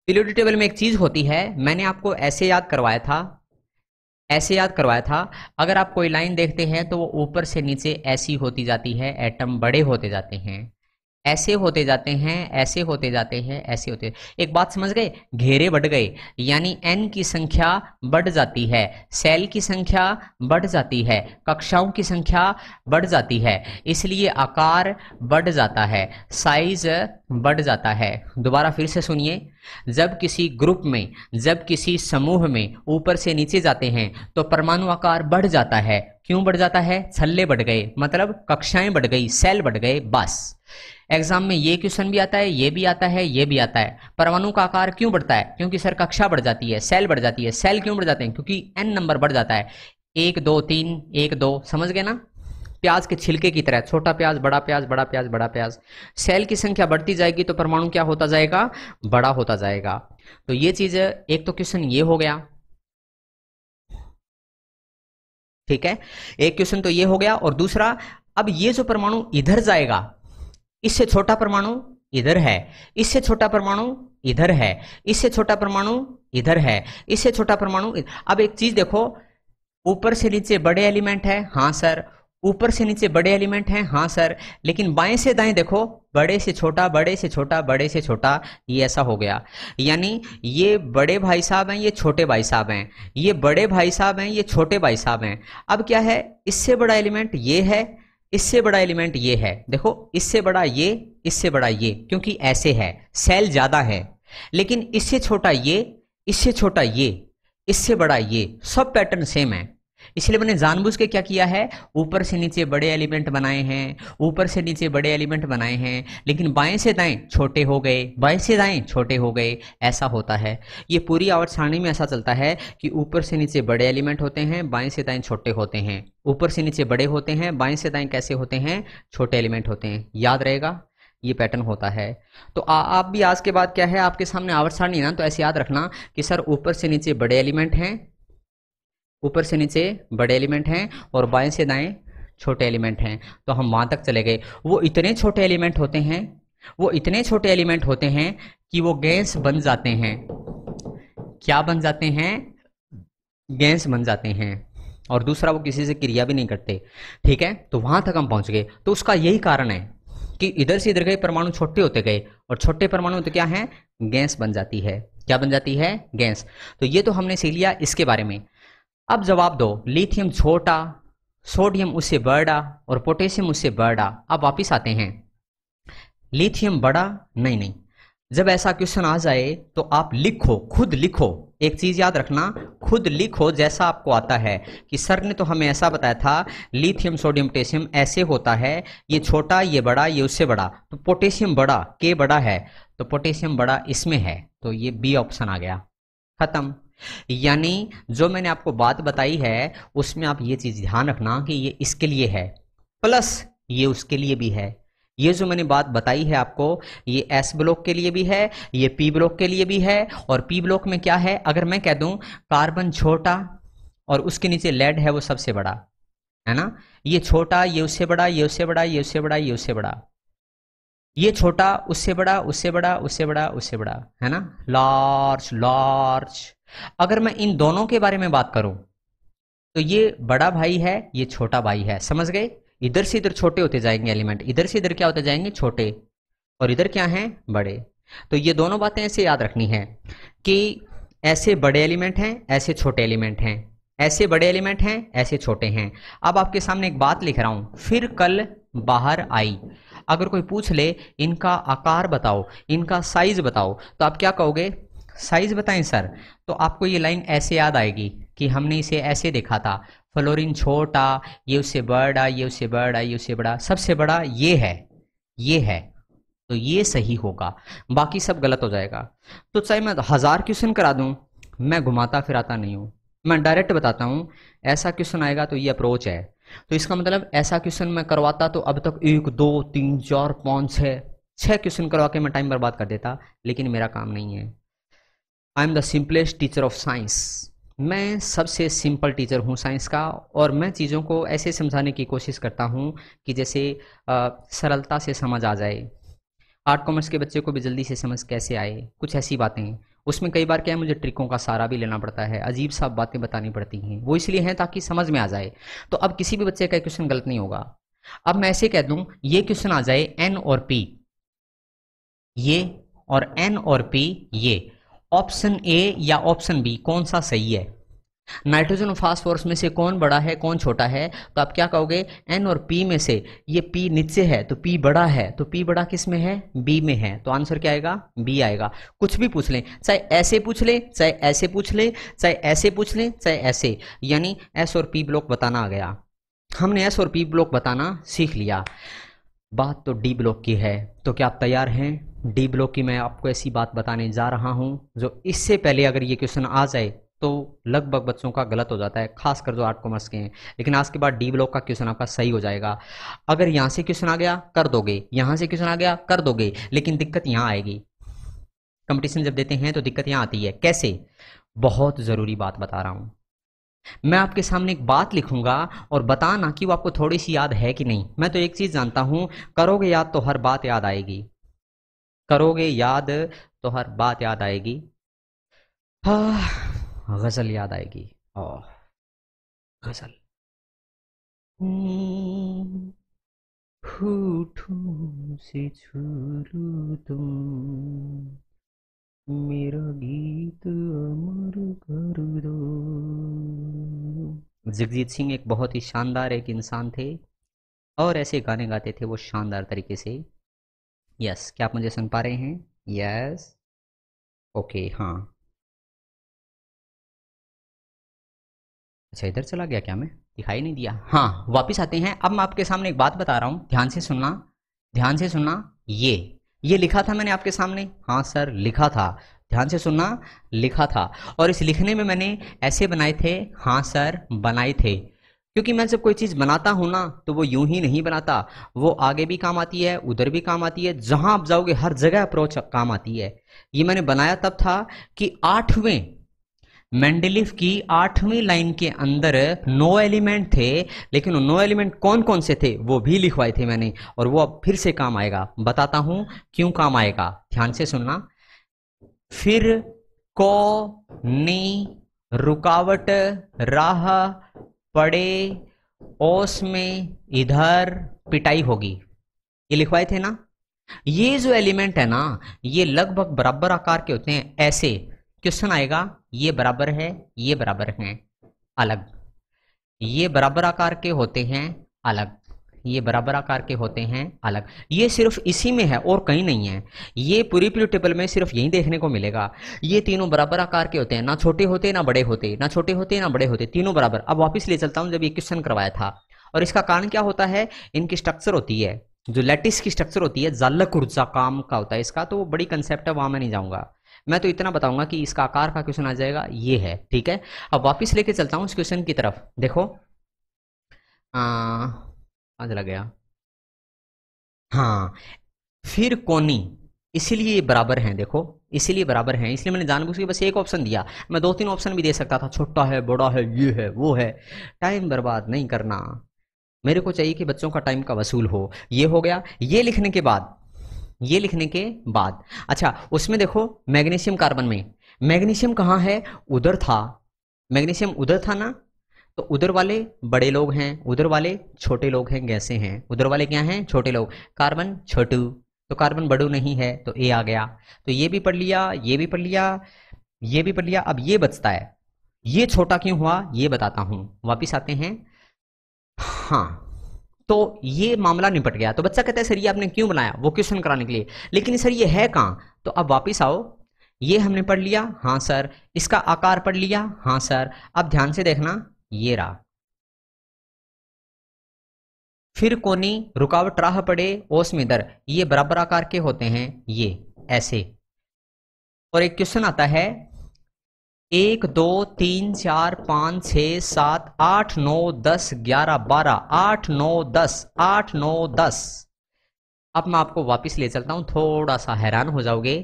पीरियोडिक टेबल में एक चीज होती है, मैंने आपको ऐसे याद करवाया था, ऐसे याद करवाया था। अगर आप कोई लाइन देखते हैं तो वो ऊपर से नीचे ऐसी होती जाती है, एटम बड़े होते जाते हैं, ऐसे होते जाते हैं, ऐसे होते जाते हैं, ऐसे होते। एक बात समझ गए, घेरे बढ़ गए, यानी एन की संख्या बढ़ जाती है, सेल की संख्या बढ़ जाती है, कक्षाओं की संख्या बढ़ जाती है, इसलिए आकार बढ़ जाता है, साइज बढ़ जाता है। दोबारा फिर से सुनिए, जब किसी ग्रुप में, जब किसी समूह में ऊपर से नीचे जाते हैं तो परमाणु आकार बढ़ जाता है। क्यों बढ़ जाता है, छल्ले बढ़ गए, मतलब कक्षाएं बढ़ गई, सेल बढ़ गए, बस। एग्जाम में ये क्वेश्चन भी आता है, ये भी आता है, ये भी आता है। परमाणु का आकार क्यों बढ़ता है, क्योंकि सर कक्षा बढ़ जाती है, सेल बढ़ जाती है। सेल क्यों बढ़ जाते हैं, क्योंकि एन नंबर बढ़ जाता है, 1 2 3, 1 2, समझ गए ना। प्याज के छिलके की तरह, छोटा प्याज, बड़ा प्याज, बड़ा प्याज, बड़ा प्याज। सेल की संख्या बढ़ती जाएगी तो परमाणु क्या होता जाएगा, बड़ा होता जाएगा। तो ये चीज, एक तो क्वेश्चन ये हो गया, ठीक है, एक क्वेश्चन तो ये हो गया। और दूसरा, अब ये जो परमाणु इधर जाएगा, इससे छोटा परमाणु इधर है, इससे छोटा परमाणु इधर है, इससे छोटा परमाणु इधर है, इससे छोटा परमाणु अब एक चीज देखो, ऊपर से नीचे बड़े एलिमेंट है, हाँ सर, ऊपर से नीचे बड़े एलिमेंट हैं, हाँ सर, लेकिन बाएं से दाएं देखो, बड़े से छोटा, बड़े से छोटा, बड़े से छोटा, ये ऐसा हो गया। यानी ये बड़े भाई साहब हैं, ये छोटे भाई साहब हैं, ये बड़े भाई साहब हैं, ये छोटे भाई साहब हैं। अब क्या है, इससे बड़ा एलिमेंट ये है, इससे बड़ा एलिमेंट ये है, देखो इससे बड़ा ये, इससे बड़ा ये, क्योंकि ऐसे है, सेल ज्यादा है। लेकिन इससे छोटा ये, इससे छोटा ये, इससे बड़ा ये, सब पैटर्न सेम है। इसलिए मैंने जानबूझ के क्या किया है, ऊपर से नीचे बड़े एलिमेंट बनाए हैं, ऊपर से नीचे बड़े एलिमेंट बनाए हैं, लेकिन बाएं से दाएं छोटे हो गए, बाएं से दाएं छोटे हो गए, ऐसा होता है। ये पूरी आवर्त सारणी में ऐसा चलता है कि ऊपर से नीचे बड़े एलिमेंट होते हैं, बाएं से दाएं छोटे होते हैं, ऊपर से नीचे बड़े होते हैं, बाएं से दाएं कैसे होते हैं, छोटे एलिमेंट होते हैं। याद रहेगा, ये पैटर्न होता है। तो आप भी आज के बाद क्या है, आपके सामने आवर्त सारणी ना, तो ऐसे याद रखना कि सर ऊपर से नीचे बड़े एलिमेंट हैं, ऊपर से नीचे बड़े एलिमेंट हैं और बाएं से दाएं छोटे एलिमेंट हैं। तो हम वहां तक चले गए। वो इतने छोटे एलिमेंट होते हैं, वो इतने छोटे एलिमेंट होते हैं कि वो गैस बन जाते हैं। क्या बन जाते हैं, गैस बन जाते हैं। और दूसरा, वो किसी से क्रिया भी नहीं करते, ठीक है। तो वहां तक हम पहुंच गए। तो उसका यही कारण है कि इधर से इधर गए परमाणु छोटे होते गए, और छोटे परमाणु तो क्या है, गैस बन जाती है। क्या बन जाती है, गैस। तो ये तो हमने सीख लिया इसके बारे में। अब जवाब दो, लिथियम छोटा, सोडियम उससे बड़ा और पोटेशियम उससे बड़ा। अब वापिस आते हैं, लिथियम बड़ा, नहीं नहीं। जब ऐसा क्वेश्चन आ जाए तो आप लिखो, खुद लिखो। एक चीज याद रखना, खुद लिखो जैसा आपको आता है कि सर ने तो हमें ऐसा बताया था, लिथियम सोडियम पोटेशियम ऐसे होता है, ये छोटा, ये बड़ा, ये उससे बड़ा। तो पोटेशियम बड़ा, के बड़ा है, तो पोटेशियम बड़ा इसमें है, तो ये बी ऑप्शन आ गया, खत्म। यानी जो मैंने आपको बात बताई है उसमें आप ये चीज ध्यान रखना कि ये इसके लिए है, प्लस ये उसके लिए भी है। ये जो मैंने बात बताई है आपको, ये एस ब्लॉक के लिए भी है, ये पी ब्लॉक के लिए भी है। और पी ब्लॉक में क्या है, अगर मैं कह दूं कार्बन छोटा और उसके नीचे लेड है वो सबसे बड़ा, है ना, ये छोटा, ये उससे बड़ा, ये उससे बड़ा, ये उससे बड़ा, ये उससे बड़ा, ये छोटा, उससे बड़ा, उससे बड़ा, उससे बड़ा, उससे बड़ा, है ना, लार्ज लार्ज। अगर मैं इन दोनों के बारे में बात करूं तो ये बड़ा भाई है, ये छोटा भाई है, समझ गए। इधर से इधर छोटे होते जाएंगे एलिमेंट, इधर से इधर क्या होते जाएंगे, छोटे। और इधर क्या है, बड़े। तो ये दोनों बातें ऐसे याद रखनी है कि ऐसे बड़े एलिमेंट हैं, ऐसे छोटे एलिमेंट हैं, ऐसे बड़े एलिमेंट हैं, ऐसे छोटे हैं। अब आपके सामने एक बात लिख रहा हूं, फिर कल बाहर आई। अगर कोई पूछ ले इनका आकार बताओ, इनका साइज बताओ, तो आप क्या कहोगे, साइज बताएं सर। तो आपको ये लाइन ऐसे याद आएगी कि हमने इसे ऐसे देखा था, फ्लोरीन छोटा, ये उससे बड़ा, ये उससे बड़ा, ये उससे बड़ा, सबसे बड़ा ये है, ये है। तो ये सही होगा, बाकी सब गलत हो जाएगा। तो चाहे मैं 1000 क्वेश्चन करा दूं, मैं घुमाता फिराता नहीं हूं, मैं डायरेक्ट बताता हूं। ऐसा क्वेश्चन आएगा तो ये अप्रोच है। तो इसका मतलब ऐसा क्वेश्चन मैं करवाता तो अब तक 1 2 3 4 5 6 क्वेश्चन करवा के मैं टाइम बर्बाद कर देता, लेकिन मेरा काम नहीं है। I am the simplest teacher of science. मैं सबसे सिंपल टीचर हूँ साइंस का, और मैं चीज़ों को ऐसे समझाने की कोशिश करता हूँ कि जैसे सरलता से समझ आ जाए, आर्ट कॉमर्स के बच्चे को भी जल्दी से समझ कैसे आए, कुछ ऐसी बातें। उसमें कई बार क्या है, मुझे ट्रिकों का सहारा भी लेना पड़ता है, अजीब सा बातें बतानी पड़ती हैं, वो इसलिए हैं ताकि समझ में आ जाए। तो अब किसी भी बच्चे का क्वेश्चन गलत नहीं होगा। अब मैं ऐसे कह दूं, ये क्वेश्चन आ जाए एन और पी, ये और एन और पी, ये ऑप्शन ए या ऑप्शन बी कौन सा सही है, नाइट्रोजन और फास्फोरस में से कौन बड़ा है कौन छोटा है। तो आप क्या कहोगे, एन और पी में से ये पी नीचे है तो पी बड़ा है, तो पी बड़ा किस में है, बी में है, तो आंसर क्या आएगा, बी आएगा। कुछ भी पूछ लें, चाहे ऐसे पूछ ले, चाहे ऐसे पूछ ले, चाहे ऐसे पूछ ले, चाहे ऐसे, यानी एस और पी ब्लॉक बताना आ गया। हमने एस और पी ब्लॉक बताना सीख लिया। बात तो डी ब्लॉक की है, तो क्या आप तैयार हैं। डी ब्लॉक की मैं आपको ऐसी बात बताने जा रहा हूं जो इससे पहले अगर ये क्वेश्चन आ जाए तो लगभग बच्चों का गलत हो जाता है, खासकर जो आर्ट कॉमर्स के हैं। लेकिन आज के बाद डी ब्लॉक का क्वेश्चन आपका सही हो जाएगा। अगर यहां से क्वेश्चन आ गया कर दोगे, यहां से क्वेश्चन आ गया कर दोगे, लेकिन दिक्कत यहां आएगी। कंपटीशन जब देते हैं तो दिक्कत यहां आती है। कैसे, बहुत जरूरी बात बता रहा हूं। मैं आपके सामने एक बात लिखूंगा और बताना कि वो आपको थोड़ी सी याद है कि नहीं। मैं तो एक चीज जानता हूं, करोगे याद तो हर बात याद आएगी, करोगे याद तो हर बात याद आएगी। हाँ, गजल याद आएगी। ओह, गजल। होठों से छू लो तुम, मेरा गीत अमर कर दो। जगजीत सिंह एक बहुत ही शानदार एक इंसान थे, और ऐसे गाने गाते थे वो शानदार तरीके से। यस, क्या आप मुझे सुन पा रहे हैं। यस, ओके, हाँ। अच्छा, इधर चला गया क्या, मैं दिखाई नहीं दिया। हाँ, वापस आते हैं। अब मैं आपके सामने एक बात बता रहा हूँ, ध्यान से सुनना, ध्यान से सुनना। ये लिखा था मैंने आपके सामने, हाँ सर लिखा था, ध्यान से सुनना, लिखा था। और इस लिखने में मैंने ऐसे बनाए थे, हाँ सर बनाए थे, क्योंकि मैं जब कोई चीज़ बनाता हूं ना तो वो यूं ही नहीं बनाता, वो आगे भी काम आती है, उधर भी काम आती है, जहां आप जाओगे हर जगह अप्रोच काम आती है। ये मैंने बनाया तब था कि 8वें मेंडलीफ की 8वीं लाइन के अंदर 9 एलिमेंट थे, लेकिन वो 9 एलिमेंट कौन कौन से थे वो भी लिखवाए थे मैंने, और वो अब फिर से काम आएगा। बताता हूं क्यों काम आएगा, ध्यान से सुनना। फिर को नी रुकावट राह पड़े, ओस में इधर पिटाई होगी, ये लिखवाए थे ना। ये जो एलिमेंट है ना, ये लगभग बराबर आकार के होते हैं। ऐसे क्वेश्चन आएगा, ये बराबर है, ये बराबर हैं, अलग, ये बराबर आकार के होते हैं अलग, ये बराबर आकार के होते हैं अलग। ये सिर्फ इसी में है और कहीं नहीं है, ये पूरी पूरी टेबल में सिर्फ यही देखने को मिलेगा। ये तीनों बराबर आकार के होते हैं, ना छोटे होते ना बड़े होते, ना छोटे होते ना बड़े होते, तीनों बराबर। अब वापस ले चलता हूं जब ये क्वेश्चन करवाया था, और इसका कारण क्या होता है, इनकी स्ट्रक्चर होती है, जो लैटिस की स्ट्रक्चर होती है, जालक ऊर्जा काम का होता है इसका, तो वो बड़ी कंसेप्ट है, वहां मैं नहीं जाऊंगा। मैं तो इतना बताऊंगा कि इसका आकार का क्वेश्चन आ जाएगा, ये है, ठीक है। अब वापस लेके चलता हूं इस क्वेश्चन की तरफ, देखो कहाँ चला गया, हाँ। फिर कोनी, इसीलिए ये बराबर हैं, देखो इसीलिए बराबर हैं, इसलिए मैंने जानबूझ के बस एक ऑप्शन दिया। मैं 2 3 ऑप्शन भी दे सकता था, छोटा है, बड़ा है, ये है, वो है। टाइम बर्बाद नहीं करना, मेरे को चाहिए कि बच्चों का टाइम का वसूल हो। ये हो गया। ये लिखने के बाद, ये लिखने के बाद, अच्छा उसमें देखो मैग्नीशियम कार्बन में, मैग्नीशियम कहाँ है, उधर था, मैग्नीशियम उधर था ना, तो उधर वाले बड़े लोग हैं, उधर वाले छोटे लोग हैं, कैसे हैं, उधर वाले क्या हैं, छोटे लोग, कार्बन छोटू, तो कार्बन बड़ू नहीं है तो ए आ गया। तो ये भी पढ़ लिया, ये भी पढ़ लिया, ये भी पढ़ लिया। अब ये बचता है, ये छोटा क्यों हुआ ये बताता हूं। वापिस आते हैं। हाँ, तो ये मामला निपट गया। तो बच्चा कहता है सर ये आपने क्यों बनाया, वो क्वेश्चन कराने के लिए, लेकिन सर ये है कहां। तो अब वापिस आओ, ये हमने पढ़ लिया, हाँ सर। इसका आकार पढ़ लिया, हाँ सर। अब ध्यान से देखना, ये रहा। फिर कोनी, रुकावट, राह पड़े, ओस में दर, ये बराबर आकार के होते हैं, ये ऐसे। और एक क्वेश्चन आता है 1 2 3 4 5 6 7 8 9 10 11 12, 8 9 10, 8 9 10। अब मैं आपको वापस ले चलता हूं, थोड़ा सा हैरान हो जाओगे।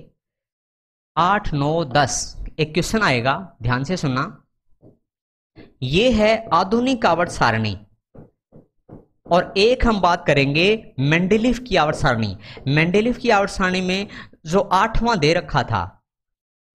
8 9 10, एक क्वेश्चन आएगा, ध्यान से सुनना। ये है आधुनिक आवर्त सारणी, और एक हम बात करेंगे मेंडेलीव की आवर्त सारणी। मेंडेलीव की आवर्त सारणी में जो 8वां दे रखा था,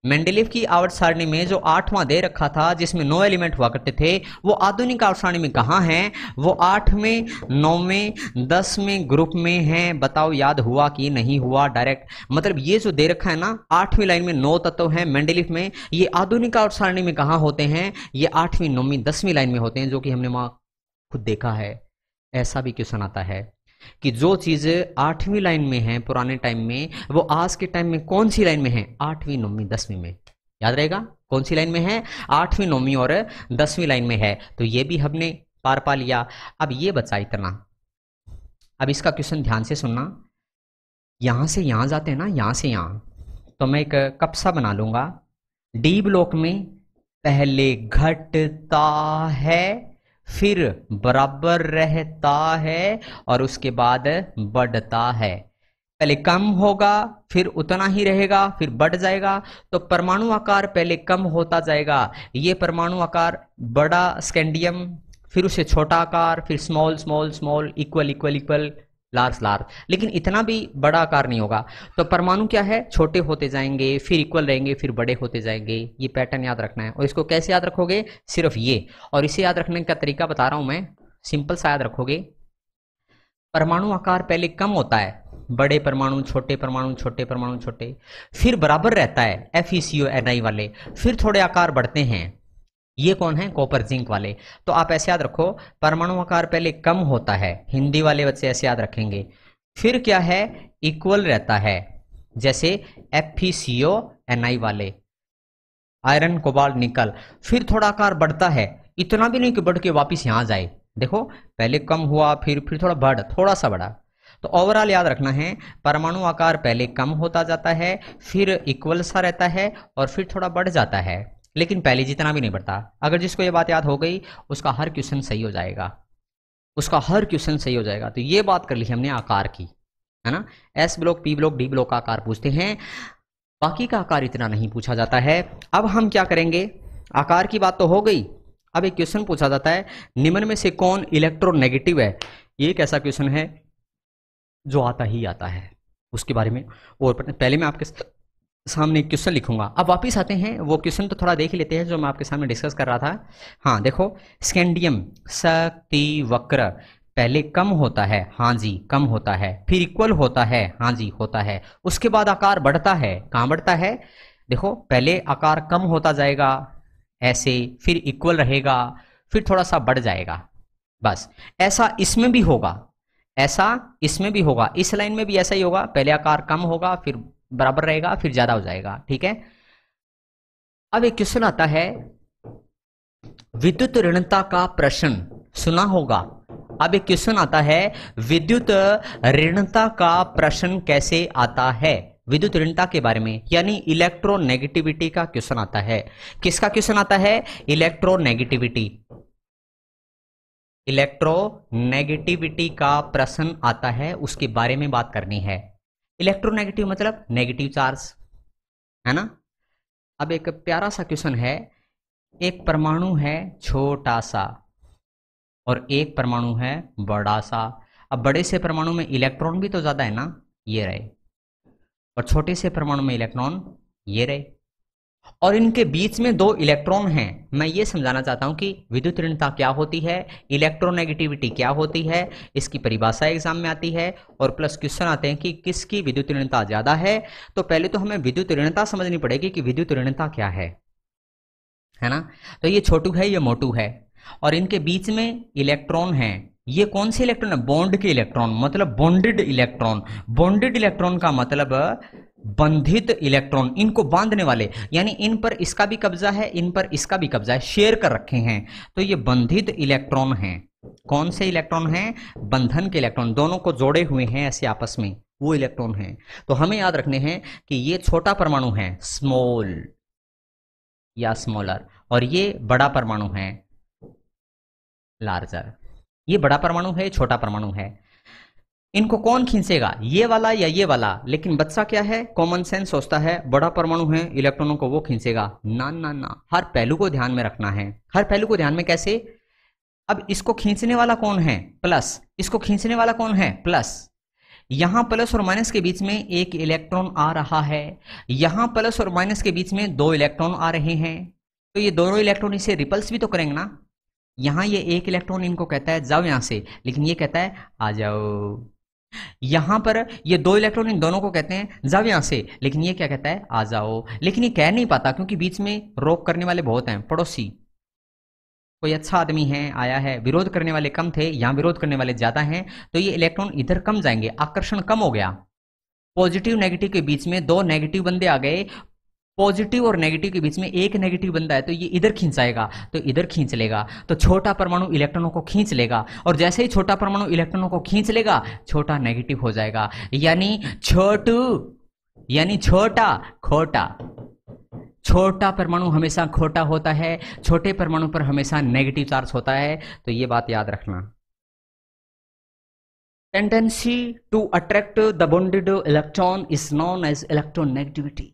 मेंडेलीव की आवर्त सारणी में जो 8वां दे रखा था जिसमें 9 एलिमेंट हुआ करते थे, वो आधुनिक आवर्त सारणी में कहां है। वो 8वें, 9वें, 10वें ग्रुप में है। बताओ याद हुआ कि नहीं हुआ। डायरेक्ट मतलब ये जो दे रखा है ना, 8वीं लाइन में 9 तत्व हैं मेंडेलीव में, ये आधुनिक आवर्त सारणी में कहां होते हैं, ये 8वीं, 9वीं, 10वीं लाइन में होते हैं, जो कि हमने वहां खुद देखा है। ऐसा भी क्वेश्चन आता है कि जो चीज 8वीं लाइन में है पुराने टाइम में, वो आज के टाइम में कौन सी लाइन में है, 8वीं, 9वीं, 10वीं में। याद रहेगा कौन सी लाइन में है, 8वीं, 9वीं और 10वीं लाइन में है। तो ये भी हमने पार पा लिया। अब ये बचा इतना। अब इसका क्वेश्चन ध्यान से सुनना। यहां से यहां जाते हैं ना, यहां से यहां, तो मैं एक कप सा बना लूंगा। डी ब्लॉक में पहले घटता है, फिर बराबर रहता है, और उसके बाद बढ़ता है। पहले कम होगा, फिर उतना ही रहेगा, फिर बढ़ जाएगा। तो परमाणु आकार पहले कम होता जाएगा, ये परमाणु आकार बड़ा स्कैंडियम, फिर उसे छोटा आकार, फिर small small small, equal equal equal, large large, लेकिन इतना भी बड़ा आकार नहीं होगा। तो परमाणु क्या है, छोटे होते जाएंगे, फिर इक्वल रहेंगे, फिर बड़े होते जाएंगे। ये पैटर्न याद रखना है। और इसको कैसे याद रखोगे, सिर्फ ये। और इसे याद रखने का तरीका बता रहा हूं मैं, सिंपल सा याद रखोगे। परमाणु आकार पहले कम होता है, बड़े परमाणु, छोटे परमाणु, छोटे परमाणु, छोटे, फिर बराबर रहता है, FeCO वाले, फिर थोड़े आकार बढ़ते हैं। ये कौन है, कॉपर जिंक वाले। तो आप ऐसे याद रखो, परमाणु आकार पहले कम होता है, हिंदी वाले बच्चे ऐसे याद रखेंगे। फिर क्या है, इक्वल रहता है, जैसे FeCO वाले, आयरन, कोबाल्ट, निकल। फिर थोड़ा आकार बढ़ता है, इतना भी नहीं कि बढ़ के वापिस यहां जाए। देखो पहले कम हुआ, फिर थोड़ा बढ़, थोड़ा सा बढ़ा। तो ओवरऑल याद रखना है, परमाणु आकार पहले कम होता जाता है, फिर इक्वल सा रहता है, और फिर थोड़ा बढ़ जाता है, लेकिन पहले जितना भी नहीं बढ़ता। अगर जिसको ये बात याद हो गई, उसका हर क्वेश्चन सही हो जाएगा, उसका हर क्वेश्चन सही हो जाएगा। तो ये बात कर ली हमने आकार की, है ना। S block, P block, D block का आकार पूछते हैं, बाकी का आकार इतना नहीं पूछा जाता है। अब हम क्या करेंगे, आकार की बात तो हो गई। अब एक क्वेश्चन पूछा जाता है, निम्न में से कौन इलेक्ट्रोनेगेटिव है। ये एक ऐसा क्वेश्चन है जो आता ही आता है, उसके बारे में और पहले मैं आपके सामने क्वेश्चन लिखूंगा। अब वापिस आते हैं, वो क्वेश्चन तो थोड़ा देख ही लेते हैं जो मैं आपके सामने डिस्कस कर रहा था। हाँ देखो, स्कैंडियम शक्ति वक्र पहले कम होता है, हाँ जी कम होता है, फिर इक्वल होता है, हाँ जी होता है, उसके बाद आकार बढ़ता है। कहाँ बढ़ता है, देखो पहले आकार कम होता जाएगा ऐसे, फिर इक्वल रहेगा, फिर थोड़ा सा बढ़ जाएगा। बस ऐसा इसमें भी होगा, ऐसा इसमें भी होगा, इस लाइन में भी ऐसा ही होगा, पहले आकार कम होगा, फिर बराबर रहेगा, फिर ज्यादा हो जाएगा। ठीक है। अब एक क्वेश्चन आता है, विद्युत ऋणता का प्रश्न सुना होगा। अब एक क्वेश्चन आता है, विद्युत ऋणता का प्रश्न कैसे आता है। विद्युत ऋणता के बारे में, यानी इलेक्ट्रोनेगेटिविटी का क्वेश्चन आता है। किसका क्वेश्चन आता है, इलेक्ट्रोनेगेटिविटी, इलेक्ट्रोनेगेटिविटी का प्रश्न आता है, उसके बारे में बात करनी है। इलेक्ट्रोनेगेटिव मतलब नेगेटिव चार्ज, है ना। अब एक प्यारा सा क्वेश्चन है, एक परमाणु है छोटा सा और एक परमाणु है बड़ा सा। अब बड़े से परमाणु में इलेक्ट्रॉन भी तो ज्यादा है ना, ये रहे, और छोटे से परमाणु में इलेक्ट्रॉन ये रहे। और इनके बीच में दो इलेक्ट्रॉन हैं। मैं ये समझाना चाहता हूं कि विद्युत ऋणता क्या होती है, इलेक्ट्रोनेगेटिविटी क्या होती है, इसकी परिभाषा एग्जाम में आती है, और प्लस क्वेश्चन आते हैं कि किसकी विद्युत ऋणता ज्यादा है। तो पहले तो हमें विद्युत ऋणता समझनी पड़ेगी कि विद्युत ऋणता क्या है ना। तो ये छोटू है, ये मोटू है, और इनके बीच में इलेक्ट्रॉन है। ये कौन से इलेक्ट्रॉन है? बॉन्ड के इलेक्ट्रॉन, मतलब बॉन्डेड इलेक्ट्रॉन। बॉन्डेड इलेक्ट्रॉन का मतलब बंधित इलेक्ट्रॉन, इनको बांधने वाले, यानी इन पर इसका भी कब्जा है, इन पर इसका भी कब्जा है, शेयर कर रखे हैं। तो ये बंधित इलेक्ट्रॉन हैं। कौन से इलेक्ट्रॉन हैं? बंधन के इलेक्ट्रॉन, दोनों को जोड़े हुए हैं ऐसे आपस में, वो इलेक्ट्रॉन हैं। तो हमें याद रखने हैं कि ये छोटा परमाणु है, स्मॉल या स्मॉलर, और ये बड़ा परमाणु है, लार्जर। ये बड़ा परमाणु है, छोटा परमाणु है। इनको कौन खींचेगा, ये वाला या ये वाला? लेकिन बच्चा क्या है, कॉमन सेंस सोचता है बड़ा परमाणु है, इलेक्ट्रॉनों को वो खींचेगा। ना ना ना, हर पहलू को ध्यान में रखना है। हर पहलू को ध्यान में कैसे? अब इसको खींचने वाला कौन है? प्लस। इसको खींचने वाला कौन है? प्लस। यहां प्लस और माइनस के बीच में एक इलेक्ट्रॉन आ रहा है, यहां प्लस और माइनस के बीच में दो इलेक्ट्रॉन आ रहे हैं। तो ये दोनों इलेक्ट्रॉन इसे रिपल्स भी तो करेंगे ना। यहां ये एक इलेक्ट्रॉन इनको कहता है जाओ यहां से, लेकिन ये कहता है आ जाओ। यहां पर ये दो इलेक्ट्रॉन इन दोनों को कहते हैं जाओ यहां से, लेकिन ये क्या कहता है? आ जाओ। लेकिन ये कह नहीं पाता क्योंकि बीच में रोक करने वाले बहुत हैं, पड़ोसी। कोई अच्छा आदमी है, आया है, विरोध करने वाले कम थे, यहां विरोध करने वाले ज्यादा हैं, तो ये इलेक्ट्रॉन इधर कम जाएंगे, आकर्षण कम हो गया। पॉजिटिव नेगेटिव के बीच में दो नेगेटिव बंदे आ गए, पॉजिटिव और नेगेटिव के बीच में एक नेगेटिव बंदा है, तो ये इधर खींचाएगा, तो इधर खींच लेगा। तो छोटा परमाणु इलेक्ट्रॉनों को खींच लेगा, और जैसे ही छोटा परमाणु इलेक्ट्रॉनों को खींच लेगा, छोटा नेगेटिव हो जाएगा। यानी छोटू, यानी छोटा खोटा। छोटा परमाणु हमेशा खोटा होता है, छोटे परमाणु पर हमेशा नेगेटिव चार्ज होता है। तो ये बात याद रखना। Tendency to attract the bonded electron is known as electronegativity.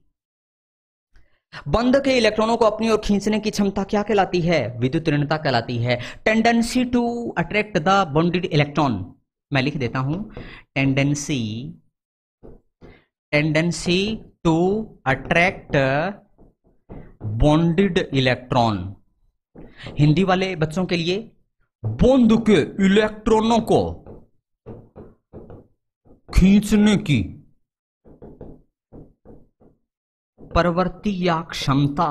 बंध के इलेक्ट्रॉनों को अपनी ओर खींचने की क्षमता क्या कहलाती है? विद्युत ऋणता कहलाती है। Tendency to attract the bonded electron, मैं लिख देता हूं, tendency, tendency to attract bonded electron. Hindi वाले बच्चों के लिए बॉन्ड के इलेक्ट्रॉनों को खींचने की प्रवृत्ति या क्षमता,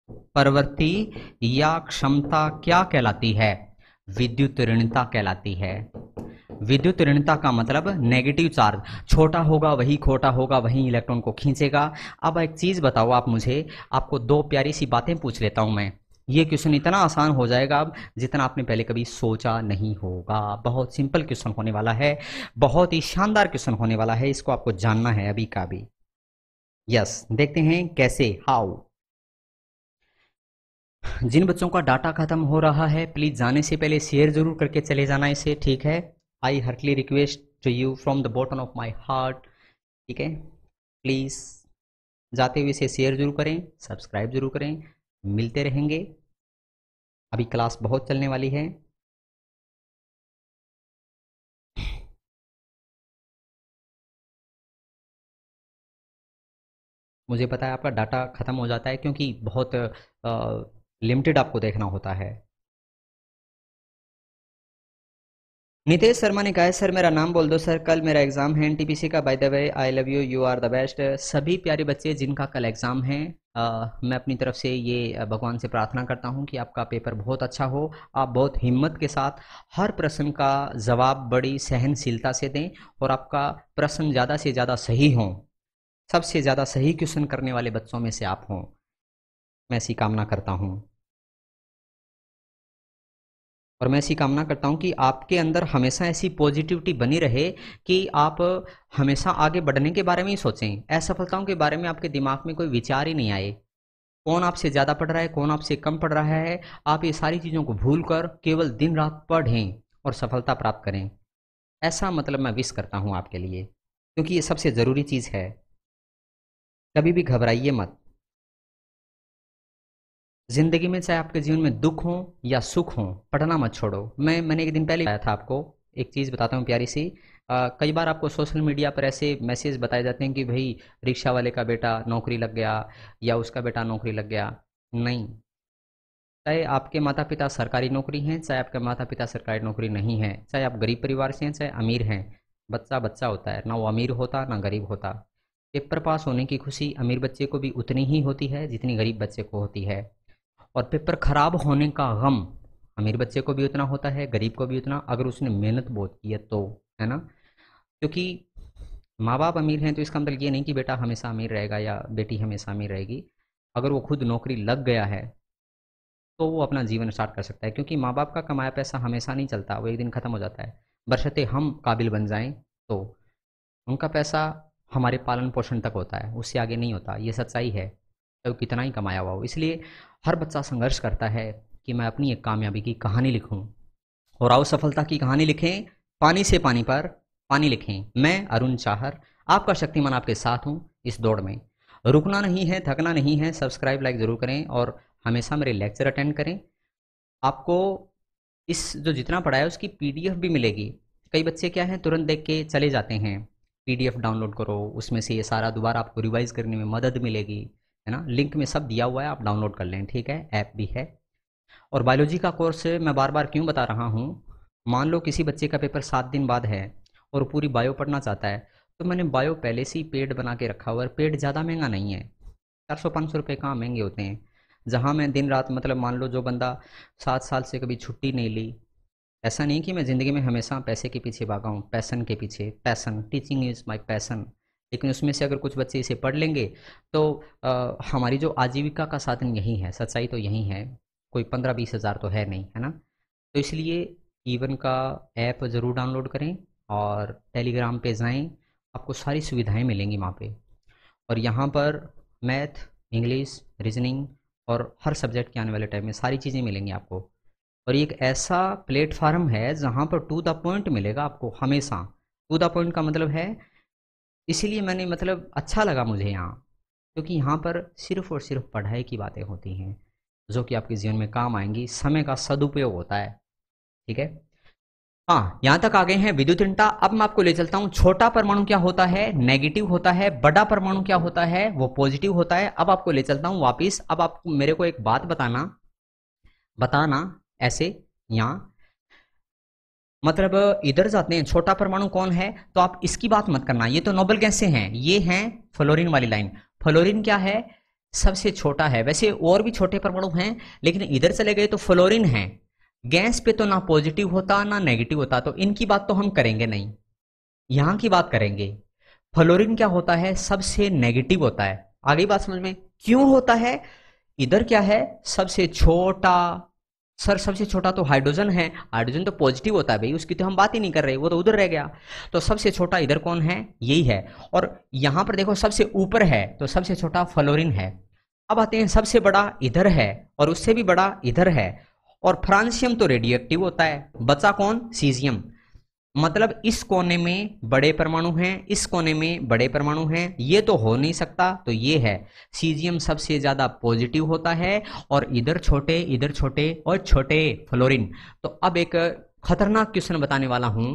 प्रवृत्ति या क्षमता क्या कहलाती है? विद्युत ऋणता कहलाती है। विद्युत ऋणता का मतलब नेगेटिव चार्ज, छोटा होगा वही खोटा होगा, वही इलेक्ट्रॉन को खींचेगा। अब एक चीज बताओ आप मुझे, आपको दो प्यारी सी बातें पूछ लेता हूं मैं। ये क्वेश्चन इतना आसान हो जाएगा अब जितना आपने पहले कभी सोचा नहीं होगा। बहुत सिंपल क्वेश्चन होने वाला है, बहुत ही शानदार क्वेश्चन होने वाला है, इसको आपको जानना है अभी का भी। यस, देखते हैं कैसे, हाउ। जिन बच्चों का डाटा खत्म हो रहा है प्लीज जाने से पहले शेयर जरूर करके चले जाना इसे, ठीक है। I heartily request to you from the bottom of my heart, ठीक है। प्लीज जाते हुए इसे शेयर जरूर करें, सब्सक्राइब जरूर करें। मिलते रहेंगे, अभी क्लास बहुत चलने वाली है। मुझे पता है आपका डाटा खत्म हो जाता है क्योंकि बहुत लिमिटेड आपको देखना होता है। नितेश शर्मा ने कहा है सर मेरा नाम बोल दो सर, कल मेरा एग्जाम है एनटीपीसी का, by the way I love you, you are the best. सभी प्यारे बच्चे जिनका कल एग्जाम है, मैं अपनी तरफ से ये भगवान से प्रार्थना करता हूँ कि आपका पेपर बहुत अच्छा हो। आप बहुत हिम्मत के साथ हर प्रश्न का जवाब बड़ी सहनशीलता से दें, और आपका प्रश्न ज़्यादा से ज़्यादा सही हों, सबसे ज़्यादा सही क्वेश्चन करने वाले बच्चों में से आप हों, मैं ऐसी कामना करता हूँ। और मैं ऐसी कामना करता हूँ कि आपके अंदर हमेशा ऐसी पॉजिटिविटी बनी रहे कि आप हमेशा आगे बढ़ने के बारे में ही सोचें, असफलताओं के बारे में आपके दिमाग में कोई विचार ही नहीं आए। कौन आपसे ज़्यादा पढ़ रहा है, कौन आपसे कम पढ़ रहा है, आप ये सारी चीज़ों को भूल कर केवल दिन रात पढ़ें और सफलता प्राप्त करें। ऐसा मतलब मैं विश करता हूँ आपके लिए, क्योंकि ये सबसे ज़रूरी चीज़ है। कभी भी घबराइए मत। जिंदगी में चाहे आपके जीवन में दुख हो या सुख हो, पढ़ना मत छोड़ो। मैंने एक दिन पहले बताया था आपको, एक चीज़ बताता हूँ प्यारी सी। कई बार आपको सोशल मीडिया पर ऐसे मैसेज बताए जाते हैं कि भाई रिक्शा वाले का बेटा नौकरी लग गया या उसका बेटा नौकरी लग गया। नहीं, चाहे आपके माता पिता सरकारी नौकरी हैं, चाहे आपके माता पिता सरकारी नौकरी नहीं है, चाहे आप गरीब परिवार से हैं चाहे अमीर हैं, बच्चा बच्चा होता है, ना वो अमीर होता ना गरीब होता। पेपर पास होने की खुशी अमीर बच्चे को भी उतनी ही होती है जितनी गरीब बच्चे को होती है, और पेपर खराब होने का गम अमीर बच्चे को भी उतना होता है, गरीब को भी उतना, अगर उसने मेहनत बहुत की है तो, है ना। क्योंकि माँ बाप अमीर हैं तो इसका मतलब ये नहीं कि बेटा हमेशा अमीर रहेगा या बेटी हमेशा अमीर रहेगी। अगर वो खुद नौकरी लग गया है तो वो अपना जीवन स्टार्ट कर सकता है, क्योंकि माँ बाप का कमाया पैसा हमेशा नहीं चलता, वो एक दिन ख़त्म हो जाता है। बशर्ते हम काबिल बन जाएं तो उनका पैसा हमारे पालन पोषण तक होता है, उससे आगे नहीं होता, ये सच्चाई है, तो कितना ही कमाया हुआ हो। इसलिए हर बच्चा संघर्ष करता है कि मैं अपनी एक कामयाबी की कहानी लिखूं, और आओ सफलता की कहानी लिखें, पानी से पानी पर पानी लिखें। मैं अरुण चाहर, आपका शक्तिमान, आपके साथ हूँ इस दौड़ में। रुकना नहीं है, थकना नहीं है, सब्सक्राइब लाइक ज़रूर करें और हमेशा मेरे लेक्चर अटेंड करें। आपको इस जो जितना पढ़ा है उसकी पीडीएफ भी मिलेगी। कई बच्चे क्या हैं, तुरंत देख के चले जाते हैं, पीडीएफ डाउनलोड करो, उसमें से ये सारा दोबारा आपको रिवाइज करने में मदद मिलेगी, है ना। लिंक में सब दिया हुआ है, आप डाउनलोड कर लें, ठीक है, ऐप भी है। और बायोलॉजी का कोर्स मैं बार बार क्यों बता रहा हूँ, मान लो किसी बच्चे का पेपर 7 दिन बाद है और पूरी बायो पढ़ना चाहता है, तो मैंने बायो पहले से ही पेड बना के रखा हुआ है। पेड ज़्यादा महंगा नहीं है, 400-500 रुपये कहाँ महंगे होते हैं। जहाँ मैं दिन रात, मतलब मान लो जो बंदा 7 साल से कभी छुट्टी नहीं ली, ऐसा नहीं कि मैं ज़िंदगी में हमेशा पैसे के पीछे भागा हूँ, पैसन के पीछे, passion, teaching is my passion, लेकिन उसमें से अगर कुछ बच्चे इसे पढ़ लेंगे तो हमारी जो आजीविका का साधन यही है, सच्चाई तो यही है, कोई 15-20 हज़ार तो है नहीं, है ना। तो इसलिए ईवन का ऐप ज़रूर डाउनलोड करें और टेलीग्राम पे जाएं, आपको सारी सुविधाएं मिलेंगी वहाँ पे। और यहाँ पर मैथ, इंग्लिश, रीजनिंग और हर सब्जेक्ट के आने वाले टाइम में सारी चीज़ें मिलेंगी आपको। और ये एक ऐसा प्लेटफार्म है जहाँ पर टू द पॉइंट मिलेगा आपको हमेशा। टू द पॉइंट का मतलब है, इसीलिए मैंने, मतलब अच्छा लगा मुझे यहाँ, क्योंकि यहाँ पर सिर्फ और सिर्फ पढ़ाई की बातें होती हैं जो कि आपके जीवन में काम आएंगी, समय का सदुपयोग होता है, ठीक है। हाँ, यहाँ तक आ गए हैं विद्युतणता। अब मैं आपको ले चलता हूँ, छोटा परमाणु क्या होता है, नेगेटिव होता है, बड़ा परमाणु क्या होता है, वो पॉजिटिव होता है। अब आपको ले चलता हूँ वापिस। अब आप मेरे को एक बात बताना ऐसे, यहाँ मतलब इधर जाते हैं, छोटा परमाणु कौन है, तो आप इसकी बात मत करना, ये तो नोबल गैस से हैं, ये हैं फ्लोरीन वाली लाइन। फ्लोरीन क्या है, सबसे छोटा है। वैसे और भी छोटे परमाणु हैं, लेकिन इधर चले गए तो फ्लोरीन है। गैस पे तो ना पॉजिटिव होता ना नेगेटिव होता, तो इनकी बात तो हम करेंगे नहीं, यहां की बात करेंगे। फ्लोरीन क्या होता है, सबसे नेगेटिव होता है। आगे बात समझ में, क्यों होता है, इधर क्या है, सबसे छोटा। सर सबसे छोटा तो हाइड्रोजन है, हाइड्रोजन तो पॉजिटिव होता है भाई, उसकी तो हम बात ही नहीं कर रहे, वो तो उधर रह गया। तो सबसे छोटा इधर कौन है, यही है। और यहां पर देखो सबसे ऊपर है, तो सबसे छोटा फ्लोरीन है। अब आते हैं, सबसे बड़ा इधर है और उससे भी बड़ा इधर है। और फ्रांसियम तो रेडियो एक्टिव होता है, बचा कौन, सीजियम। मतलब इस कोने में बड़े परमाणु हैं, इस कोने में बड़े परमाणु हैं, ये तो हो नहीं सकता, तो ये है। सीजियम सबसे ज्यादा पॉजिटिव होता है और इधर छोटे और छोटे फ्लोरीन। तो अब एक खतरनाक क्वेश्चन बताने वाला हूं,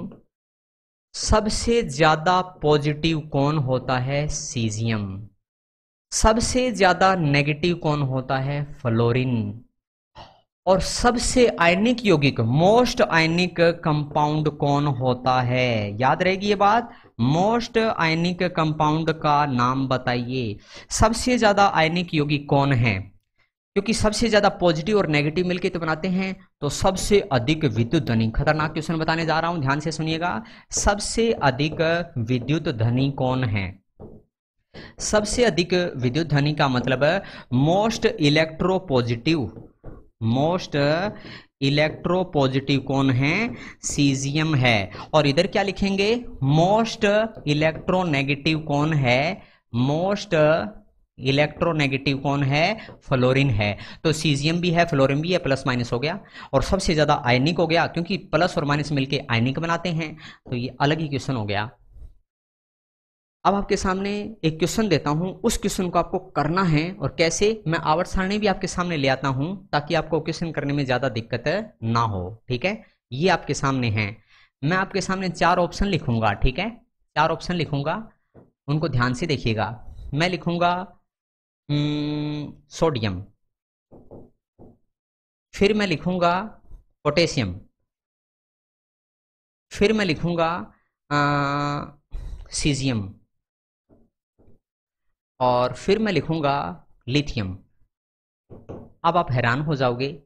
सबसे ज्यादा पॉजिटिव कौन होता है, सीजियम। सबसे ज्यादा नेगेटिव कौन होता है, फ्लोरीन। और सबसे आयनिक यौगिक, मोस्ट आयनिक कंपाउंड कौन होता है, याद रहेगी ये बात, मोस्ट आयनिक कंपाउंड का नाम बताइए। सबसे ज्यादा आयनिक यौगिक कौन है, क्योंकि सबसे ज्यादा पॉजिटिव और नेगेटिव मिलके तो बनाते हैं, तो सबसे अधिक विद्युत धनी, खतरनाक क्वेश्चन बताने जा रहा हूं, ध्यान से सुनिएगा। सबसे अधिक विद्युत धनी कौन है, सबसे अधिक विद्युत धनी का मतलब most electro positive, most electropositive कौन है, सीजियम है। और इधर क्या लिखेंगे, मोस्ट इलेक्ट्रोनेगेटिव कौन है, मोस्ट इलेक्ट्रोनेगेटिव कौन है, फ्लोरीन है। तो सीजियम भी है, फ्लोरीन भी है, प्लस माइनस हो गया। और सबसे ज्यादा आयनिक हो गया, क्योंकि प्लस और माइनस मिलके आयनिक बनाते हैं, तो ये अलग ही क्वेश्चन हो गया। अब आपके सामने एक क्वेश्चन देता हूं, उस क्वेश्चन को आपको करना है, और कैसे, मैं आवर्त सारणी भी आपके सामने ले आता हूं ताकि आपको क्वेश्चन करने में ज्यादा दिक्कत ना हो, ठीक है। ये आपके सामने है, मैं आपके सामने 4 ऑप्शन लिखूंगा, ठीक है, 4 ऑप्शन लिखूंगा, उनको ध्यान से देखिएगा। मैं लिखूंगा सोडियम, फिर मैं लिखूंगा पोटेशियम, फिर मैं लिखूंगा सीजियम, और फिर मैं लिखूंगा लिथियम। अब आप हैरान हो जाओगे,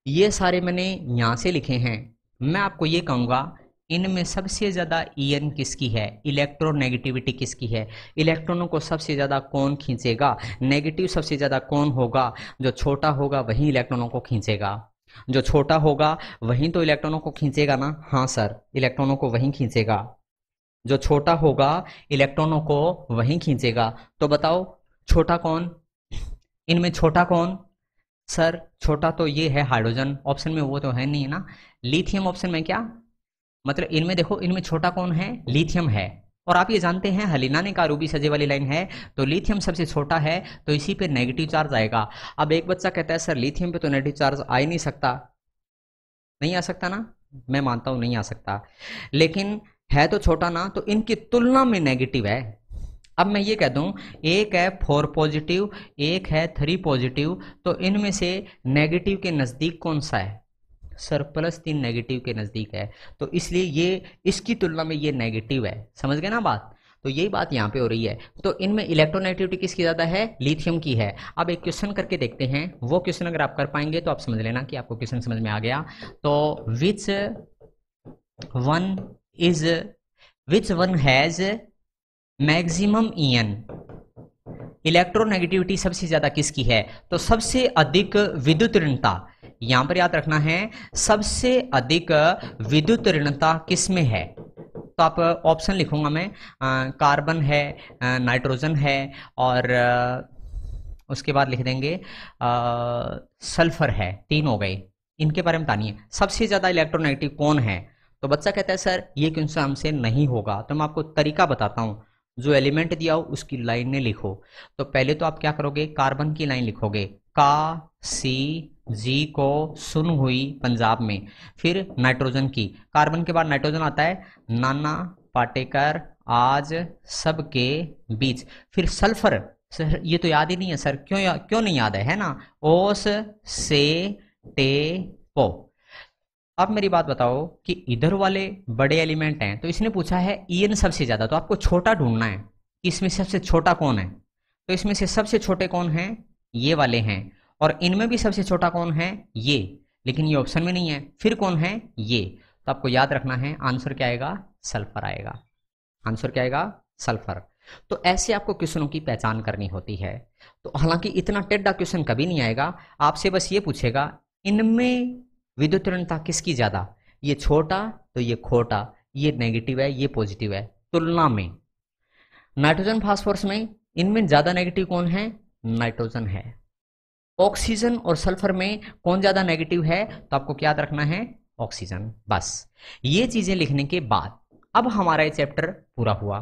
ये सारे मैंने यहां से लिखे हैं। मैं आपको ये कहूंगा इनमें सबसे ज़्यादा ईएन किसकी है, इलेक्ट्रोनेगेटिविटी किसकी है, इलेक्ट्रॉनों को सबसे ज़्यादा कौन खींचेगा, नेगेटिव सबसे ज़्यादा कौन होगा, जो छोटा होगा वही इलेक्ट्रॉनों को खींचेगा, जो छोटा होगा वही तो इलेक्ट्रॉनों को खींचेगा ना। हाँ सर, इलेक्ट्रॉनों को वही खींचेगा, जो छोटा होगा इलेक्ट्रॉनों को वही खींचेगा। तो बताओ छोटा कौन, इनमें छोटा कौन? सर छोटा तो ये है हाइड्रोजन, ऑप्शन में वो तो है नहीं ना। लिथियम ऑप्शन में क्या मतलब, इनमें देखो, इनमें छोटा कौन है, लिथियम है। और आप ये जानते हैं हलीना ने कहा रूबी सजे वाली लाइन है, तो लिथियम सबसे छोटा है, तो इसी पे नेगेटिव चार्ज आएगा। अब एक बच्चा कहता है सर लिथियम पे तो नेगेटिव चार्ज आ ही नहीं सकता। नहीं आ सकता ना, मैं मानता हूं नहीं आ सकता, लेकिन है तो छोटा ना, तो इनकी तुलना में नेगेटिव है। अब मैं ये कह दूं एक है 4 पॉजिटिव, एक है 3 पॉजिटिव, तो इनमें से नेगेटिव के नज़दीक कौन सा है? सर +3 नेगेटिव के नज़दीक है, तो इसलिए ये इसकी तुलना में ये नेगेटिव है। समझ गए ना बात? तो यही बात यहाँ पे हो रही है। तो इनमें इलेक्ट्रोनेगेटिविटी किसकी ज़्यादा है? लिथियम की है। अब एक क्वेश्चन करके देखते हैं, वो क्वेश्चन अगर आप कर पाएंगे तो आप समझ लेना कि आपको क्वेश्चन समझ में आ गया। तो which one has maximum EN, electronegativity सबसे ज्यादा किसकी है? तो सबसे अधिक विद्युत ऋणता, यहां पर याद रखना है, सबसे अधिक विद्युत ऋणता किस में है? तो आप ऑप्शन लिखूंगा मैं, कार्बन है, नाइट्रोजन है, और उसके बाद लिख देंगे सल्फर है। 3 हो गए, इनके बारे में बतानिए सबसे ज्यादा इलेक्ट्रोनेगेटिव कौन है। तो बच्चा कहता है सर ये क्वेश्चन हमसे नहीं होगा, तो मैं आपको तरीका बताता हूं। जो एलिमेंट दिया हो उसकी लाइन ने लिखो। तो पहले तो आप क्या करोगे, कार्बन की लाइन लिखोगे, का सी जी को सुन हुई पंजाब में। फिर नाइट्रोजन की, कार्बन के बाद नाइट्रोजन आता है, नाना पाटेकर आज सबके बीच। फिर सल्फर, सर ये तो याद ही नहीं है सर, क्यों नहीं याद है ना, ओस से टे पो। अब मेरी बात बताओ कि इधर वाले बड़े एलिमेंट हैं, तो इसने पूछा है ईएन सबसे ज्यादा, तो आपको छोटा ढूंढना है कि इसमें सबसे छोटा कौन है। तो इसमें से सबसे छोटे कौन हैं? ये वाले हैं। और इनमें भी सबसे छोटा कौन है? ये, लेकिन ये ऑप्शन में नहीं है। फिर कौन है? ये। तो आपको याद रखना है आंसर क्या आएगा? सल्फर आएगा। आंसर क्या आएगा? सल्फर। तो ऐसे आपको क्वेश्चनों की पहचान करनी होती है। तो हालांकि इतना टेढ़ा क्वेश्चन कभी नहीं आएगा, आपसे बस ये पूछेगा इनमें विद्युत ऋणता किसकी ज्यादा, ये छोटा तो ये खोटा, ये नेगेटिव है ये पॉजिटिव है। तुलना में नाइट्रोजन फास्फोरस में इनमें ज्यादा नेगेटिव कौन है? नाइट्रोजन है। ऑक्सीजन और सल्फर में कौन ज्यादा नेगेटिव है? तो आपको क्या याद रखना है? ऑक्सीजन। बस ये चीजें लिखने के बाद अब हमारा ये चैप्टर पूरा हुआ।